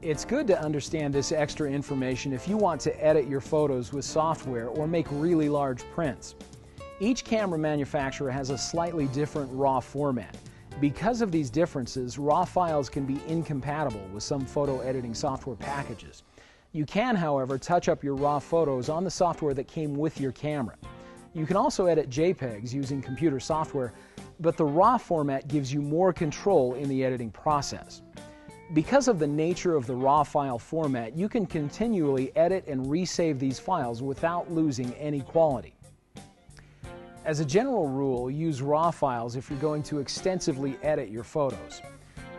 It's good to understand this extra information if you want to edit your photos with software or make really large prints. Each camera manufacturer has a slightly different RAW format. Because of these differences, RAW files can be incompatible with some photo editing software packages. You can, however, touch up your RAW photos on the software that came with your camera. You can also edit JPEGs using computer software, but the RAW format gives you more control in the editing process. Because of the nature of the RAW file format, you can continually edit and resave these files without losing any quality. As a general rule, use RAW files if you're going to extensively edit your photos.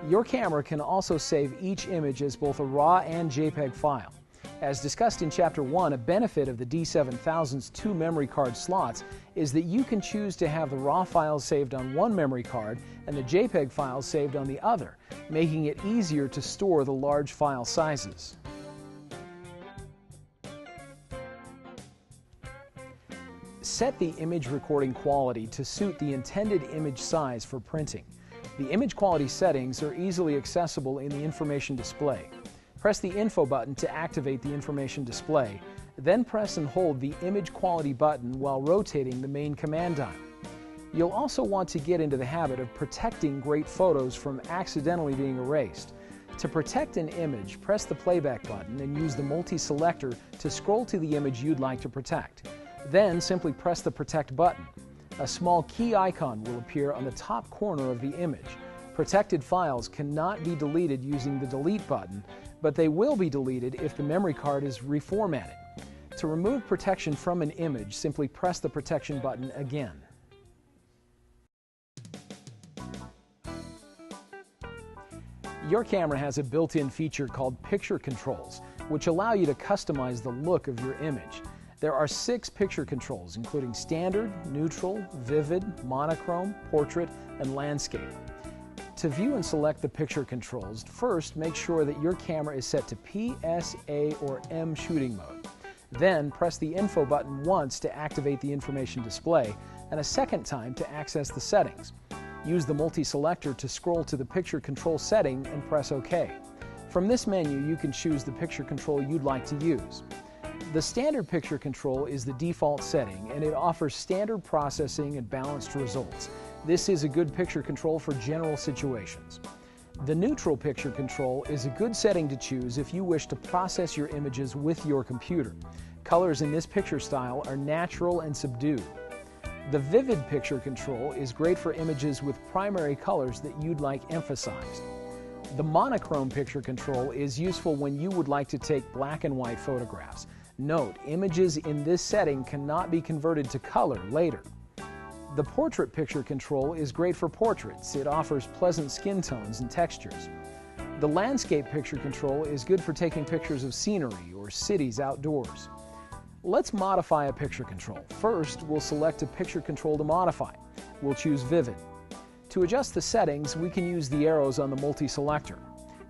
Your camera can also save each image as both a RAW and JPEG file. As discussed in Chapter 1, a benefit of the D7000's 2 memory card slots is that you can choose to have the RAW files saved on one memory card and the JPEG files saved on the other, making it easier to store the large file sizes. Set the image recording quality to suit the intended image size for printing. The image quality settings are easily accessible in the information display. Press the Info button to activate the information display, then press and hold the Image Quality button while rotating the main command dial. You'll also want to get into the habit of protecting great photos from accidentally being erased. To protect an image, press the Playback button and use the multi-selector to scroll to the image you'd like to protect. Then simply press the Protect button. A small key icon will appear on the top corner of the image. Protected files cannot be deleted using the Delete button, but they will be deleted if the memory card is reformatted. To remove protection from an image, simply press the Protection button again. Your camera has a built-in feature called Picture Controls, which allow you to customize the look of your image. There are 6 picture controls, including Standard, Neutral, Vivid, Monochrome, Portrait, and Landscape. To view and select the picture controls, first make sure that your camera is set to P, S, A, or M shooting mode. Then press the Info button once to activate the information display, and a second time to access the settings. Use the multi-selector to scroll to the picture control setting and press OK. From this menu, you can choose the picture control you'd like to use. The standard picture control is the default setting, and it offers standard processing and balanced results. This is a good picture control for general situations. The neutral picture control is a good setting to choose if you wish to process your images with your computer. Colors in this picture style are natural and subdued. The vivid picture control is great for images with primary colors that you'd like emphasized. The monochrome picture control is useful when you would like to take black and white photographs. Note, images in this setting cannot be converted to color later. The portrait picture control is great for portraits. It offers pleasant skin tones and textures. The landscape picture control is good for taking pictures of scenery or cities outdoors. Let's modify a picture control. First, we'll select a picture control to modify. We'll choose Vivid. To adjust the settings, we can use the arrows on the multi-selector.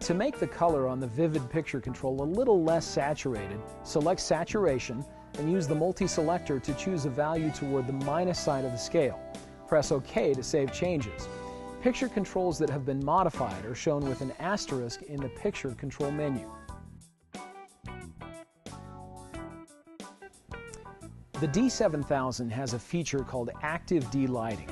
To make the color on the Vivid picture control a little less saturated, select Saturation and use the multi-selector to choose a value toward the minus side of the scale. Press OK to save changes. Picture controls that have been modified are shown with an asterisk in the picture control menu. The D7000 has a feature called active delighting.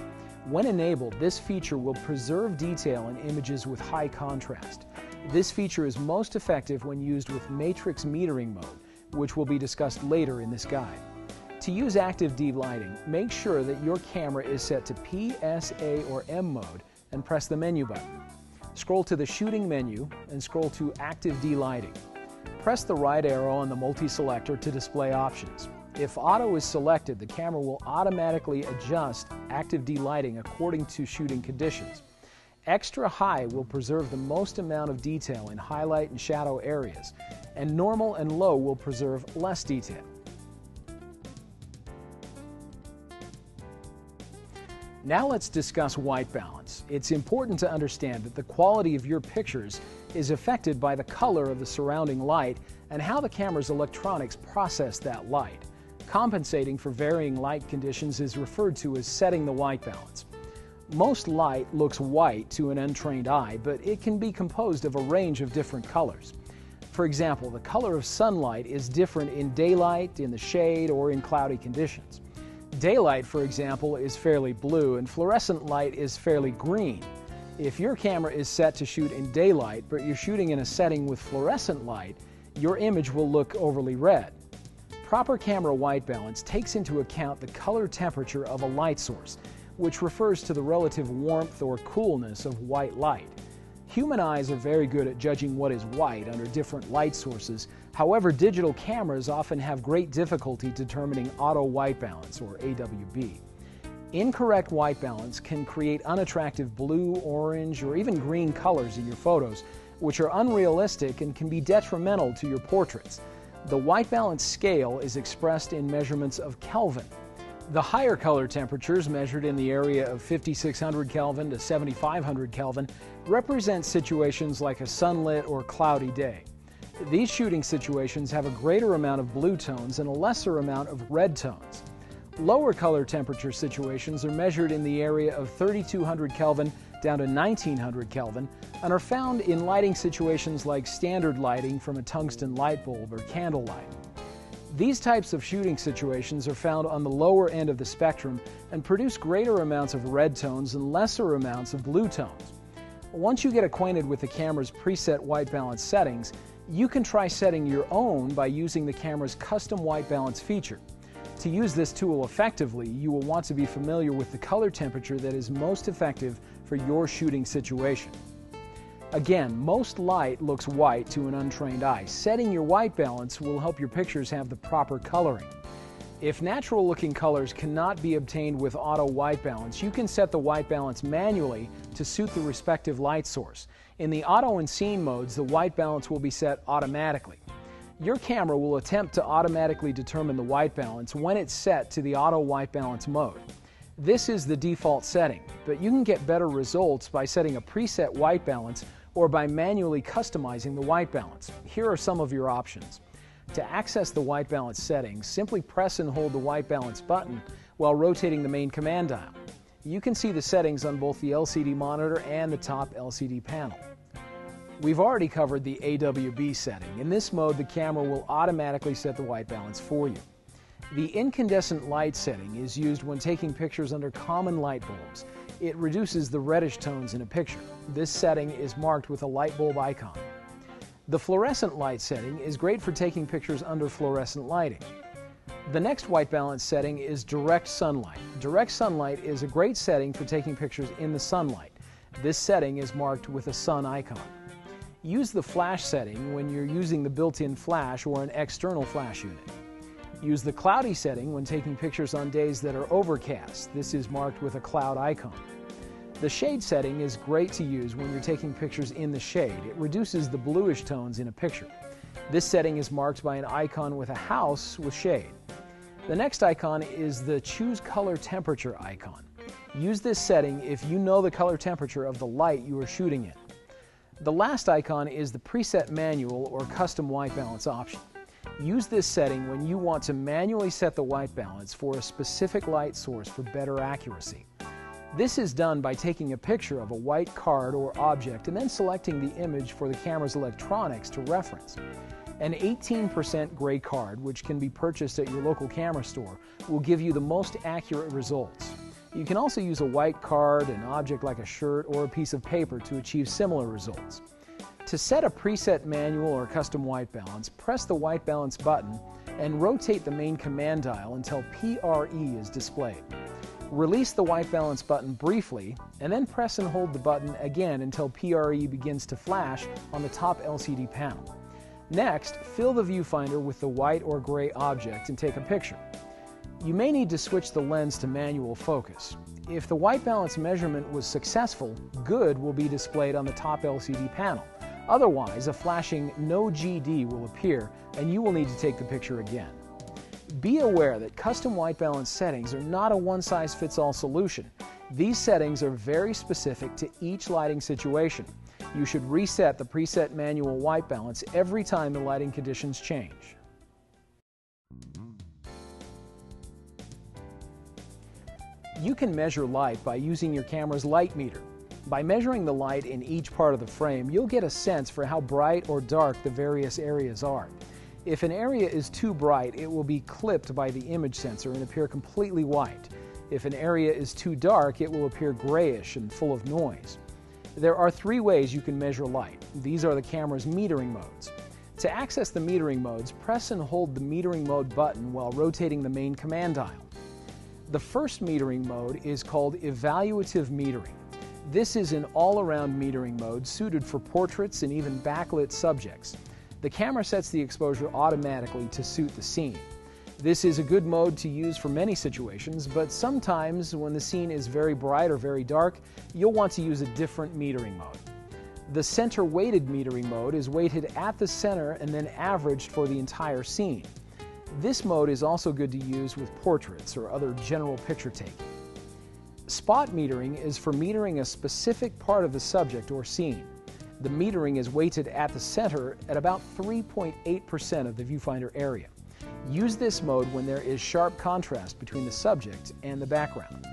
When enabled, this feature will preserve detail in images with high contrast. This feature is most effective when used with matrix metering mode, which will be discussed later in this guide. To use active delighting, make sure that your camera is set to P, S, A, or M mode and press the menu button. Scroll to the shooting menu and scroll to active delighting. Press the right arrow on the multi-selector to display options. If auto is selected, the camera will automatically adjust active delighting according to shooting conditions. Extra high will preserve the most amount of detail in highlight and shadow areas, and normal and low will preserve less detail. Now let's discuss white balance. It's important to understand that the quality of your pictures is affected by the color of the surrounding light and how the camera's electronics process that light. Compensating for varying light conditions is referred to as setting the white balance. Most light looks white to an untrained eye, but it can be composed of a range of different colors. For example, the color of sunlight is different in daylight, in the shade, or in cloudy conditions. Daylight, for example, is fairly blue and fluorescent light is fairly green. If your camera is set to shoot in daylight, but you're shooting in a setting with fluorescent light, your image will look overly red. Proper camera white balance takes into account the color temperature of a light source, which refers to the relative warmth or coolness of white light. Human eyes are very good at judging what is white under different light sources. However, digital cameras often have great difficulty determining auto white balance, or AWB. Incorrect white balance can create unattractive blue, orange, or even green colors in your photos, which are unrealistic and can be detrimental to your portraits. The white balance scale is expressed in measurements of Kelvin. The higher color temperatures, measured in the area of 5600 Kelvin to 7500 Kelvin, represent situations like a sunlit or cloudy day. These shooting situations have a greater amount of blue tones and a lesser amount of red tones. Lower color temperature situations are measured in the area of 3200 Kelvin down to 1900 Kelvin and are found in lighting situations like standard lighting from a tungsten light bulb or candlelight. These types of shooting situations are found on the lower end of the spectrum and produce greater amounts of red tones and lesser amounts of blue tones. Once you get acquainted with the camera's preset white balance settings, you can try setting your own by using the camera's custom white balance feature. To use this tool effectively, you will want to be familiar with the color temperature that is most effective for your shooting situation. Again, most light looks white to an untrained eye. Setting your white balance will help your pictures have the proper coloring. If natural-looking colors cannot be obtained with auto white balance, you can set the white balance manually to suit the respective light source. In the auto and scene modes, the white balance will be set automatically. Your camera will attempt to automatically determine the white balance when it's set to the auto white balance mode. This is the default setting, but you can get better results by setting a preset white balance or by manually customizing the white balance. Here are some of your options. To access the white balance settings, simply press and hold the white balance button while rotating the main command dial. You can see the settings on both the LCD monitor and the top LCD panel. We've already covered the AWB setting. In this mode, the camera will automatically set the white balance for you. The incandescent light setting is used when taking pictures under common light bulbs. It reduces the reddish tones in a picture. This setting is marked with a light bulb icon. The fluorescent light setting is great for taking pictures under fluorescent lighting. The next white balance setting is direct sunlight. Direct sunlight is a great setting for taking pictures in the sunlight. This setting is marked with a sun icon. Use the flash setting when you're using the built-in flash or an external flash unit. Use the cloudy setting when taking pictures on days that are overcast. This is marked with a cloud icon. The shade setting is great to use when you're taking pictures in the shade. It reduces the bluish tones in a picture. This setting is marked by an icon with a house with shade. The next icon is the Choose Color Temperature icon. Use this setting if you know the color temperature of the light you are shooting in. The last icon is the Preset Manual or Custom White Balance option. Use this setting when you want to manually set the white balance for a specific light source for better accuracy. This is done by taking a picture of a white card or object and then selecting the image for the camera's electronics to reference. An 18% gray card, which can be purchased at your local camera store, will give you the most accurate results. You can also use a white card, an object like a shirt, or a piece of paper to achieve similar results. To set a preset manual or custom white balance, press the white balance button and rotate the main command dial until PRE is displayed. Release the white balance button briefly and then press and hold the button again until PRE begins to flash on the top LCD panel. Next, fill the viewfinder with the white or gray object and take a picture. You may need to switch the lens to manual focus. If the white balance measurement was successful, good will be displayed on the top LCD panel. Otherwise, a flashing no GD will appear and you will need to take the picture again. Be aware that custom white balance settings are not a one-size-fits-all solution. These settings are very specific to each lighting situation. You should reset the preset manual white balance every time the lighting conditions change. You can measure light by using your camera's light meter. By measuring the light in each part of the frame, you'll get a sense for how bright or dark the various areas are. If an area is too bright, it will be clipped by the image sensor and appear completely white. If an area is too dark, it will appear grayish and full of noise. There are three ways you can measure light. These are the camera's metering modes. To access the metering modes, press and hold the metering mode button while rotating the main command dial. The first metering mode is called evaluative metering. This is an all-around metering mode suited for portraits and even backlit subjects. The camera sets the exposure automatically to suit the scene. This is a good mode to use for many situations, but sometimes when the scene is very bright or very dark, you'll want to use a different metering mode. The center weighted metering mode is weighted at the center and then averaged for the entire scene. This mode is also good to use with portraits or other general picture taking. Spot metering is for metering a specific part of the subject or scene. The metering is weighted at the center at about 3.8% of the viewfinder area. Use this mode when there is sharp contrast between the subject and the background.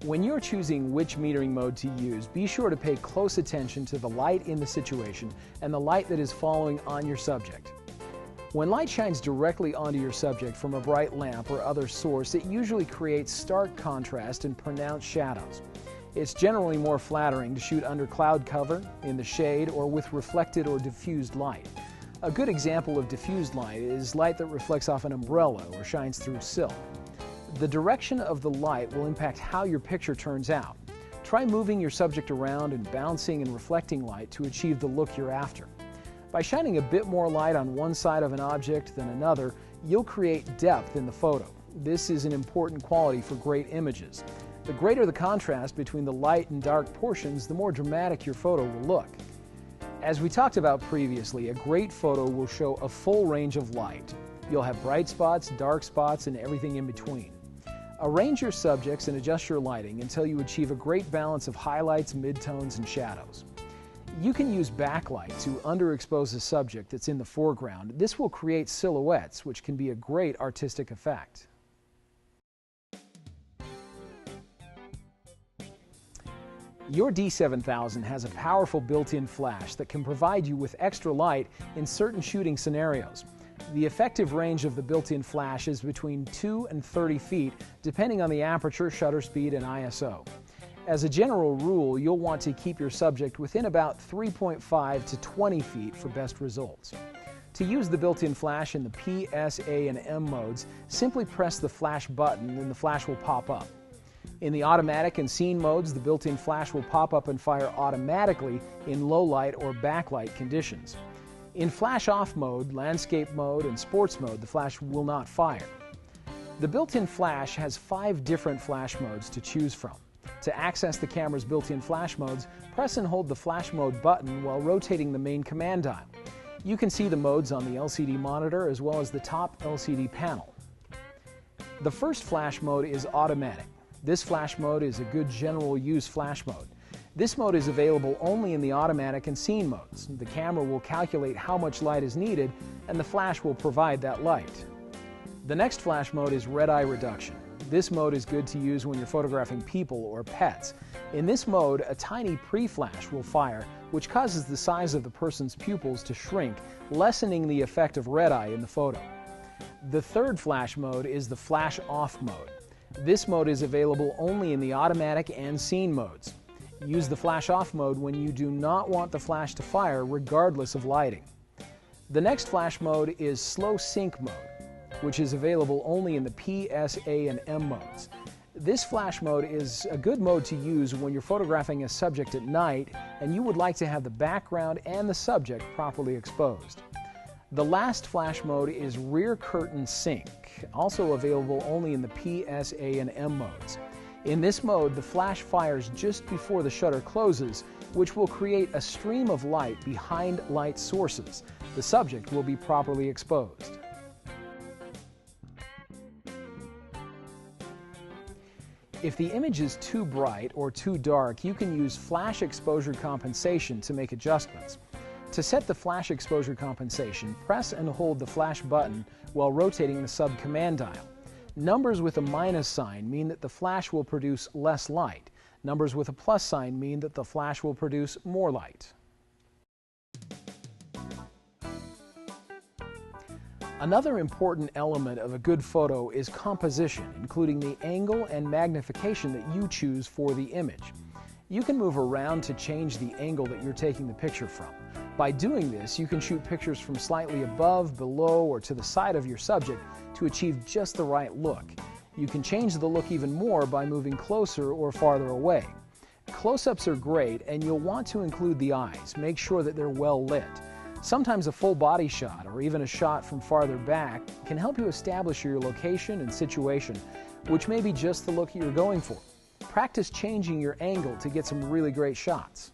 When you're choosing which metering mode to use, be sure to pay close attention to the light in the situation and the light that is falling on your subject. When light shines directly onto your subject from a bright lamp or other source, it usually creates stark contrast and pronounced shadows. It's generally more flattering to shoot under cloud cover, in the shade, or with reflected or diffused light. A good example of diffused light is light that reflects off an umbrella or shines through silk. The direction of the light will impact how your picture turns out. Try moving your subject around and bouncing and reflecting light to achieve the look you're after. By shining a bit more light on one side of an object than another, you'll create depth in the photo. This is an important quality for great images. The greater the contrast between the light and dark portions, the more dramatic your photo will look. As we talked about previously, a great photo will show a full range of light. You'll have bright spots, dark spots, and everything in between. Arrange your subjects and adjust your lighting until you achieve a great balance of highlights, midtones, and shadows. You can use backlight to underexpose a subject that's in the foreground. This will create silhouettes, which can be a great artistic effect. Your D7000 has a powerful built-in flash that can provide you with extra light in certain shooting scenarios. The effective range of the built-in flash is between 2 and 30 feet, depending on the aperture, shutter speed, and ISO. As a general rule, you'll want to keep your subject within about 3.5 to 20 feet for best results. To use the built-in flash in the P, S, A, and M modes, simply press the flash button and the flash will pop up. In the automatic and scene modes, the built-in flash will pop up and fire automatically in low light or backlight conditions. In flash off mode, landscape mode, and sports mode, the flash will not fire. The built-in flash has 5 different flash modes to choose from. To access the camera's built-in flash modes, press and hold the flash mode button while rotating the main command dial. You can see the modes on the LCD monitor as well as the top LCD panel. The first flash mode is automatic. This flash mode is a good general use flash mode. This mode is available only in the automatic and scene modes. The camera will calculate how much light is needed and the flash will provide that light. The next flash mode is red eye reduction. This mode is good to use when you're photographing people or pets. In this mode, a tiny pre-flash will fire, which causes the size of the person's pupils to shrink, lessening the effect of red eye in the photo. The third flash mode is the flash off mode. This mode is available only in the automatic and scene modes. Use the flash off mode when you do not want the flash to fire regardless of lighting. The next flash mode is slow sync mode, which is available only in the P, S, A, and M modes. This flash mode is a good mode to use when you're photographing a subject at night and you would like to have the background and the subject properly exposed. The last flash mode is rear curtain sync, also available only in the P, S, A, and M modes. In this mode, the flash fires just before the shutter closes, which will create a stream of light behind light sources. The subject will be properly exposed. If the image is too bright or too dark, you can use flash exposure compensation to make adjustments. To set the flash exposure compensation, press and hold the flash button while rotating the sub-command dial. Numbers with a minus sign mean that the flash will produce less light. Numbers with a plus sign mean that the flash will produce more light. Another important element of a good photo is composition, including the angle and magnification that you choose for the image. You can move around to change the angle that you're taking the picture from. By doing this, you can shoot pictures from slightly above, below, or to the side of your subject to achieve just the right look. You can change the look even more by moving closer or farther away. Close-ups are great, and you'll want to include the eyes. Make sure that they're well lit. Sometimes a full body shot or even a shot from farther back can help you establish your location and situation, which may be just the look you're going for. Practice changing your angle to get some really great shots.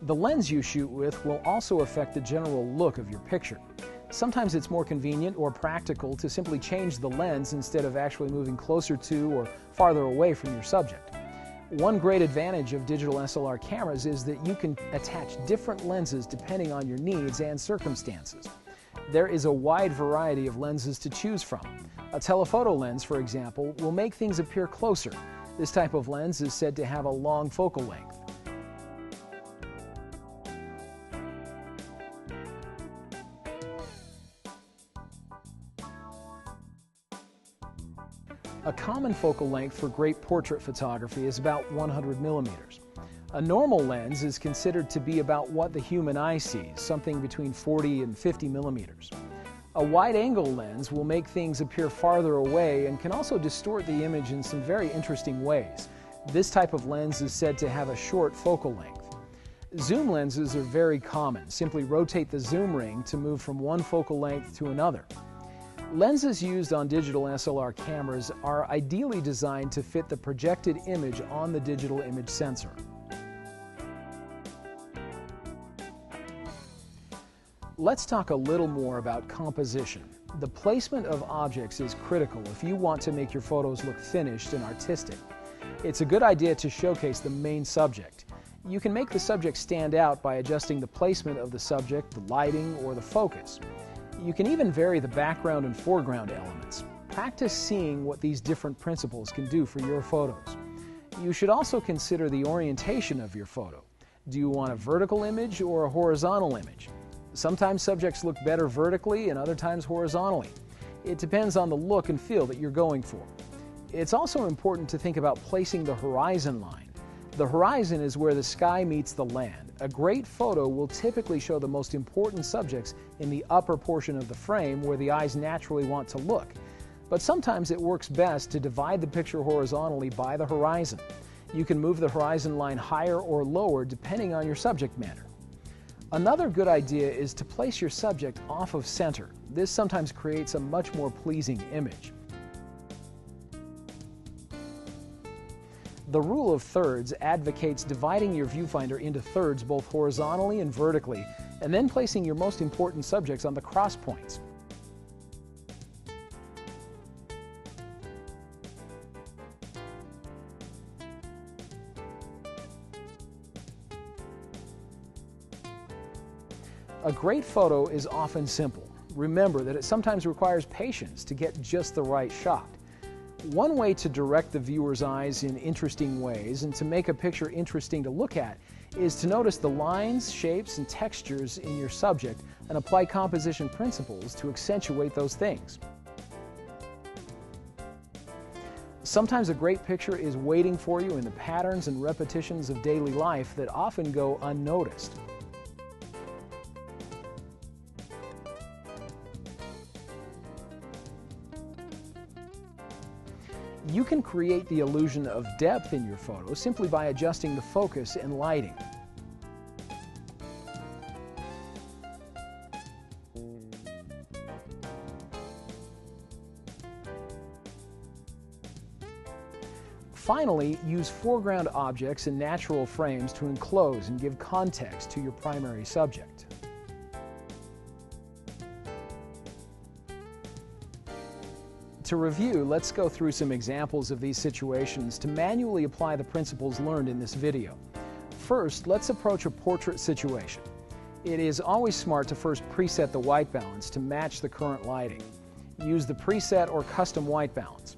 The lens you shoot with will also affect the general look of your picture. Sometimes it's more convenient or practical to simply change the lens instead of actually moving closer to or farther away from your subject. One great advantage of digital SLR cameras is that you can attach different lenses depending on your needs and circumstances. There is a wide variety of lenses to choose from. A telephoto lens, for example, will make things appear closer. This type of lens is said to have a long focal length. A common focal length for great portrait photography is about 100 millimeters. A normal lens is considered to be about what the human eye sees, something between 40 and 50 millimeters. A wide-angle lens will make things appear farther away and can also distort the image in some very interesting ways. This type of lens is said to have a short focal length. Zoom lenses are very common. Simply rotate the zoom ring to move from one focal length to another. Lenses used on digital SLR cameras are ideally designed to fit the projected image on the digital image sensor. Let's talk a little more about composition. The placement of objects is critical if you want to make your photos look finished and artistic. It's a good idea to showcase the main subject. You can make the subject stand out by adjusting the placement of the subject, the lighting, or the focus. You can even vary the background and foreground elements. Practice seeing what these different principles can do for your photos. You should also consider the orientation of your photo. Do you want a vertical image or a horizontal image? Sometimes subjects look better vertically and other times horizontally. It depends on the look and feel that you're going for. It's also important to think about placing the horizon line. The horizon is where the sky meets the land. A great photo will typically show the most important subjects in the upper portion of the frame where the eyes naturally want to look. But sometimes it works best to divide the picture horizontally by the horizon. You can move the horizon line higher or lower depending on your subject matter. Another good idea is to place your subject off of center. This sometimes creates a much more pleasing image. The rule of thirds advocates dividing your viewfinder into thirds both horizontally and vertically, and then placing your most important subjects on the cross points. A great photo is often simple. Remember that it sometimes requires patience to get just the right shot. One way to direct the viewer's eyes in interesting ways and to make a picture interesting to look at is to notice the lines, shapes, and textures in your subject and apply composition principles to accentuate those things. Sometimes a great picture is waiting for you in the patterns and repetitions of daily life that often go unnoticed. You can create the illusion of depth in your photo simply by adjusting the focus and lighting. Finally, use foreground objects and natural frames to enclose and give context to your primary subject. To review, let's go through some examples of these situations to manually apply the principles learned in this video. First, let's approach a portrait situation. It is always smart to first preset the white balance to match the current lighting. Use the preset or custom white balance.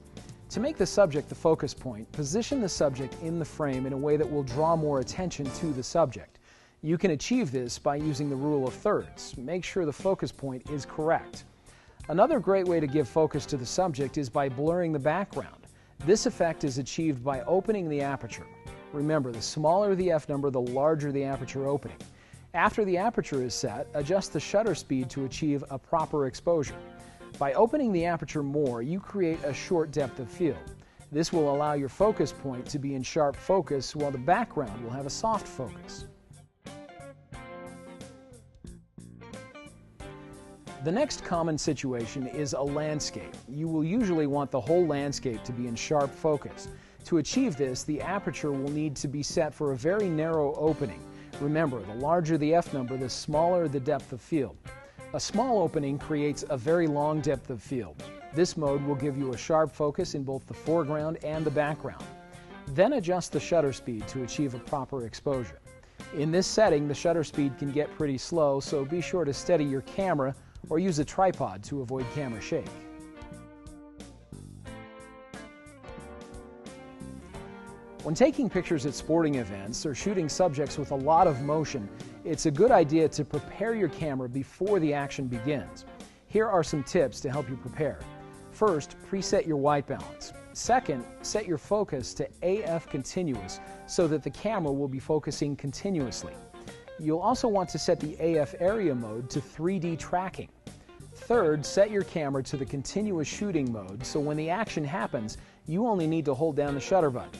To make the subject the focus point, position the subject in the frame in a way that will draw more attention to the subject. You can achieve this by using the rule of thirds. Make sure the focus point is correct. Another great way to give focus to the subject is by blurring the background. This effect is achieved by opening the aperture. Remember, the smaller the f-number, the larger the aperture opening. After the aperture is set, adjust the shutter speed to achieve a proper exposure. By opening the aperture more, you create a short depth of field. This will allow your focus point to be in sharp focus while the background will have a soft focus. The next common situation is a landscape. You will usually want the whole landscape to be in sharp focus. To achieve this, the aperture will need to be set for a very narrow opening. Remember, the larger the f-number, the smaller the depth of field. A small opening creates a very long depth of field. This mode will give you a sharp focus in both the foreground and the background. Then adjust the shutter speed to achieve a proper exposure. In this setting, the shutter speed can get pretty slow, so be sure to steady your camera or use a tripod to avoid camera shake. When taking pictures at sporting events or shooting subjects with a lot of motion, it's a good idea to prepare your camera before the action begins. Here are some tips to help you prepare. First, preset your white balance. Second, set your focus to AF continuous so that the camera will be focusing continuously. You'll also want to set the AF area mode to 3D tracking. Third, set your camera to the continuous shooting mode so when the action happens, you only need to hold down the shutter button.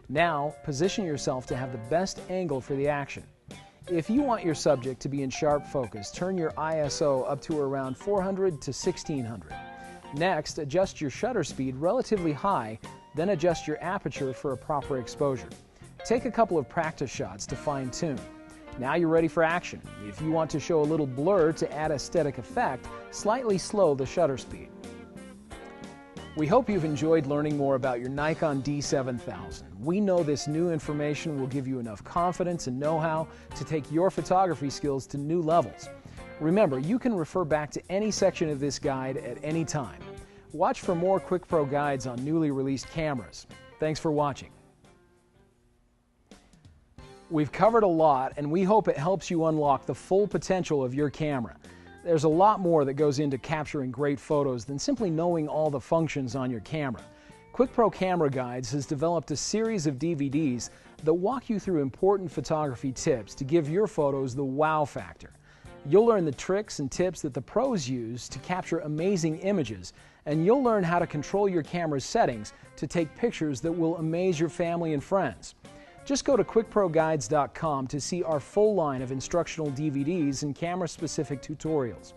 Now, position yourself to have the best angle for the action. If you want your subject to be in sharp focus, turn your ISO up to around 400 to 1600. Next, adjust your shutter speed relatively high, then adjust your aperture for a proper exposure. Take a couple of practice shots to fine-tune. Now you're ready for action. If you want to show a little blur to add aesthetic effect, slightly slow the shutter speed. We hope you've enjoyed learning more about your Nikon D7000. We know this new information will give you enough confidence and know-how to take your photography skills to new levels. Remember, you can refer back to any section of this guide at any time. Watch for more QuickPro guides on newly released cameras. Thanks for watching. We've covered a lot, and we hope it helps you unlock the full potential of your camera. There's a lot more that goes into capturing great photos than simply knowing all the functions on your camera. QuickPro Camera Guides has developed a series of DVDs that walk you through important photography tips to give your photos the wow factor. You'll learn the tricks and tips that the pros use to capture amazing images, and you'll learn how to control your camera's settings to take pictures that will amaze your family and friends. Just go to QuickProGuides.com to see our full line of instructional DVDs and camera-specific tutorials.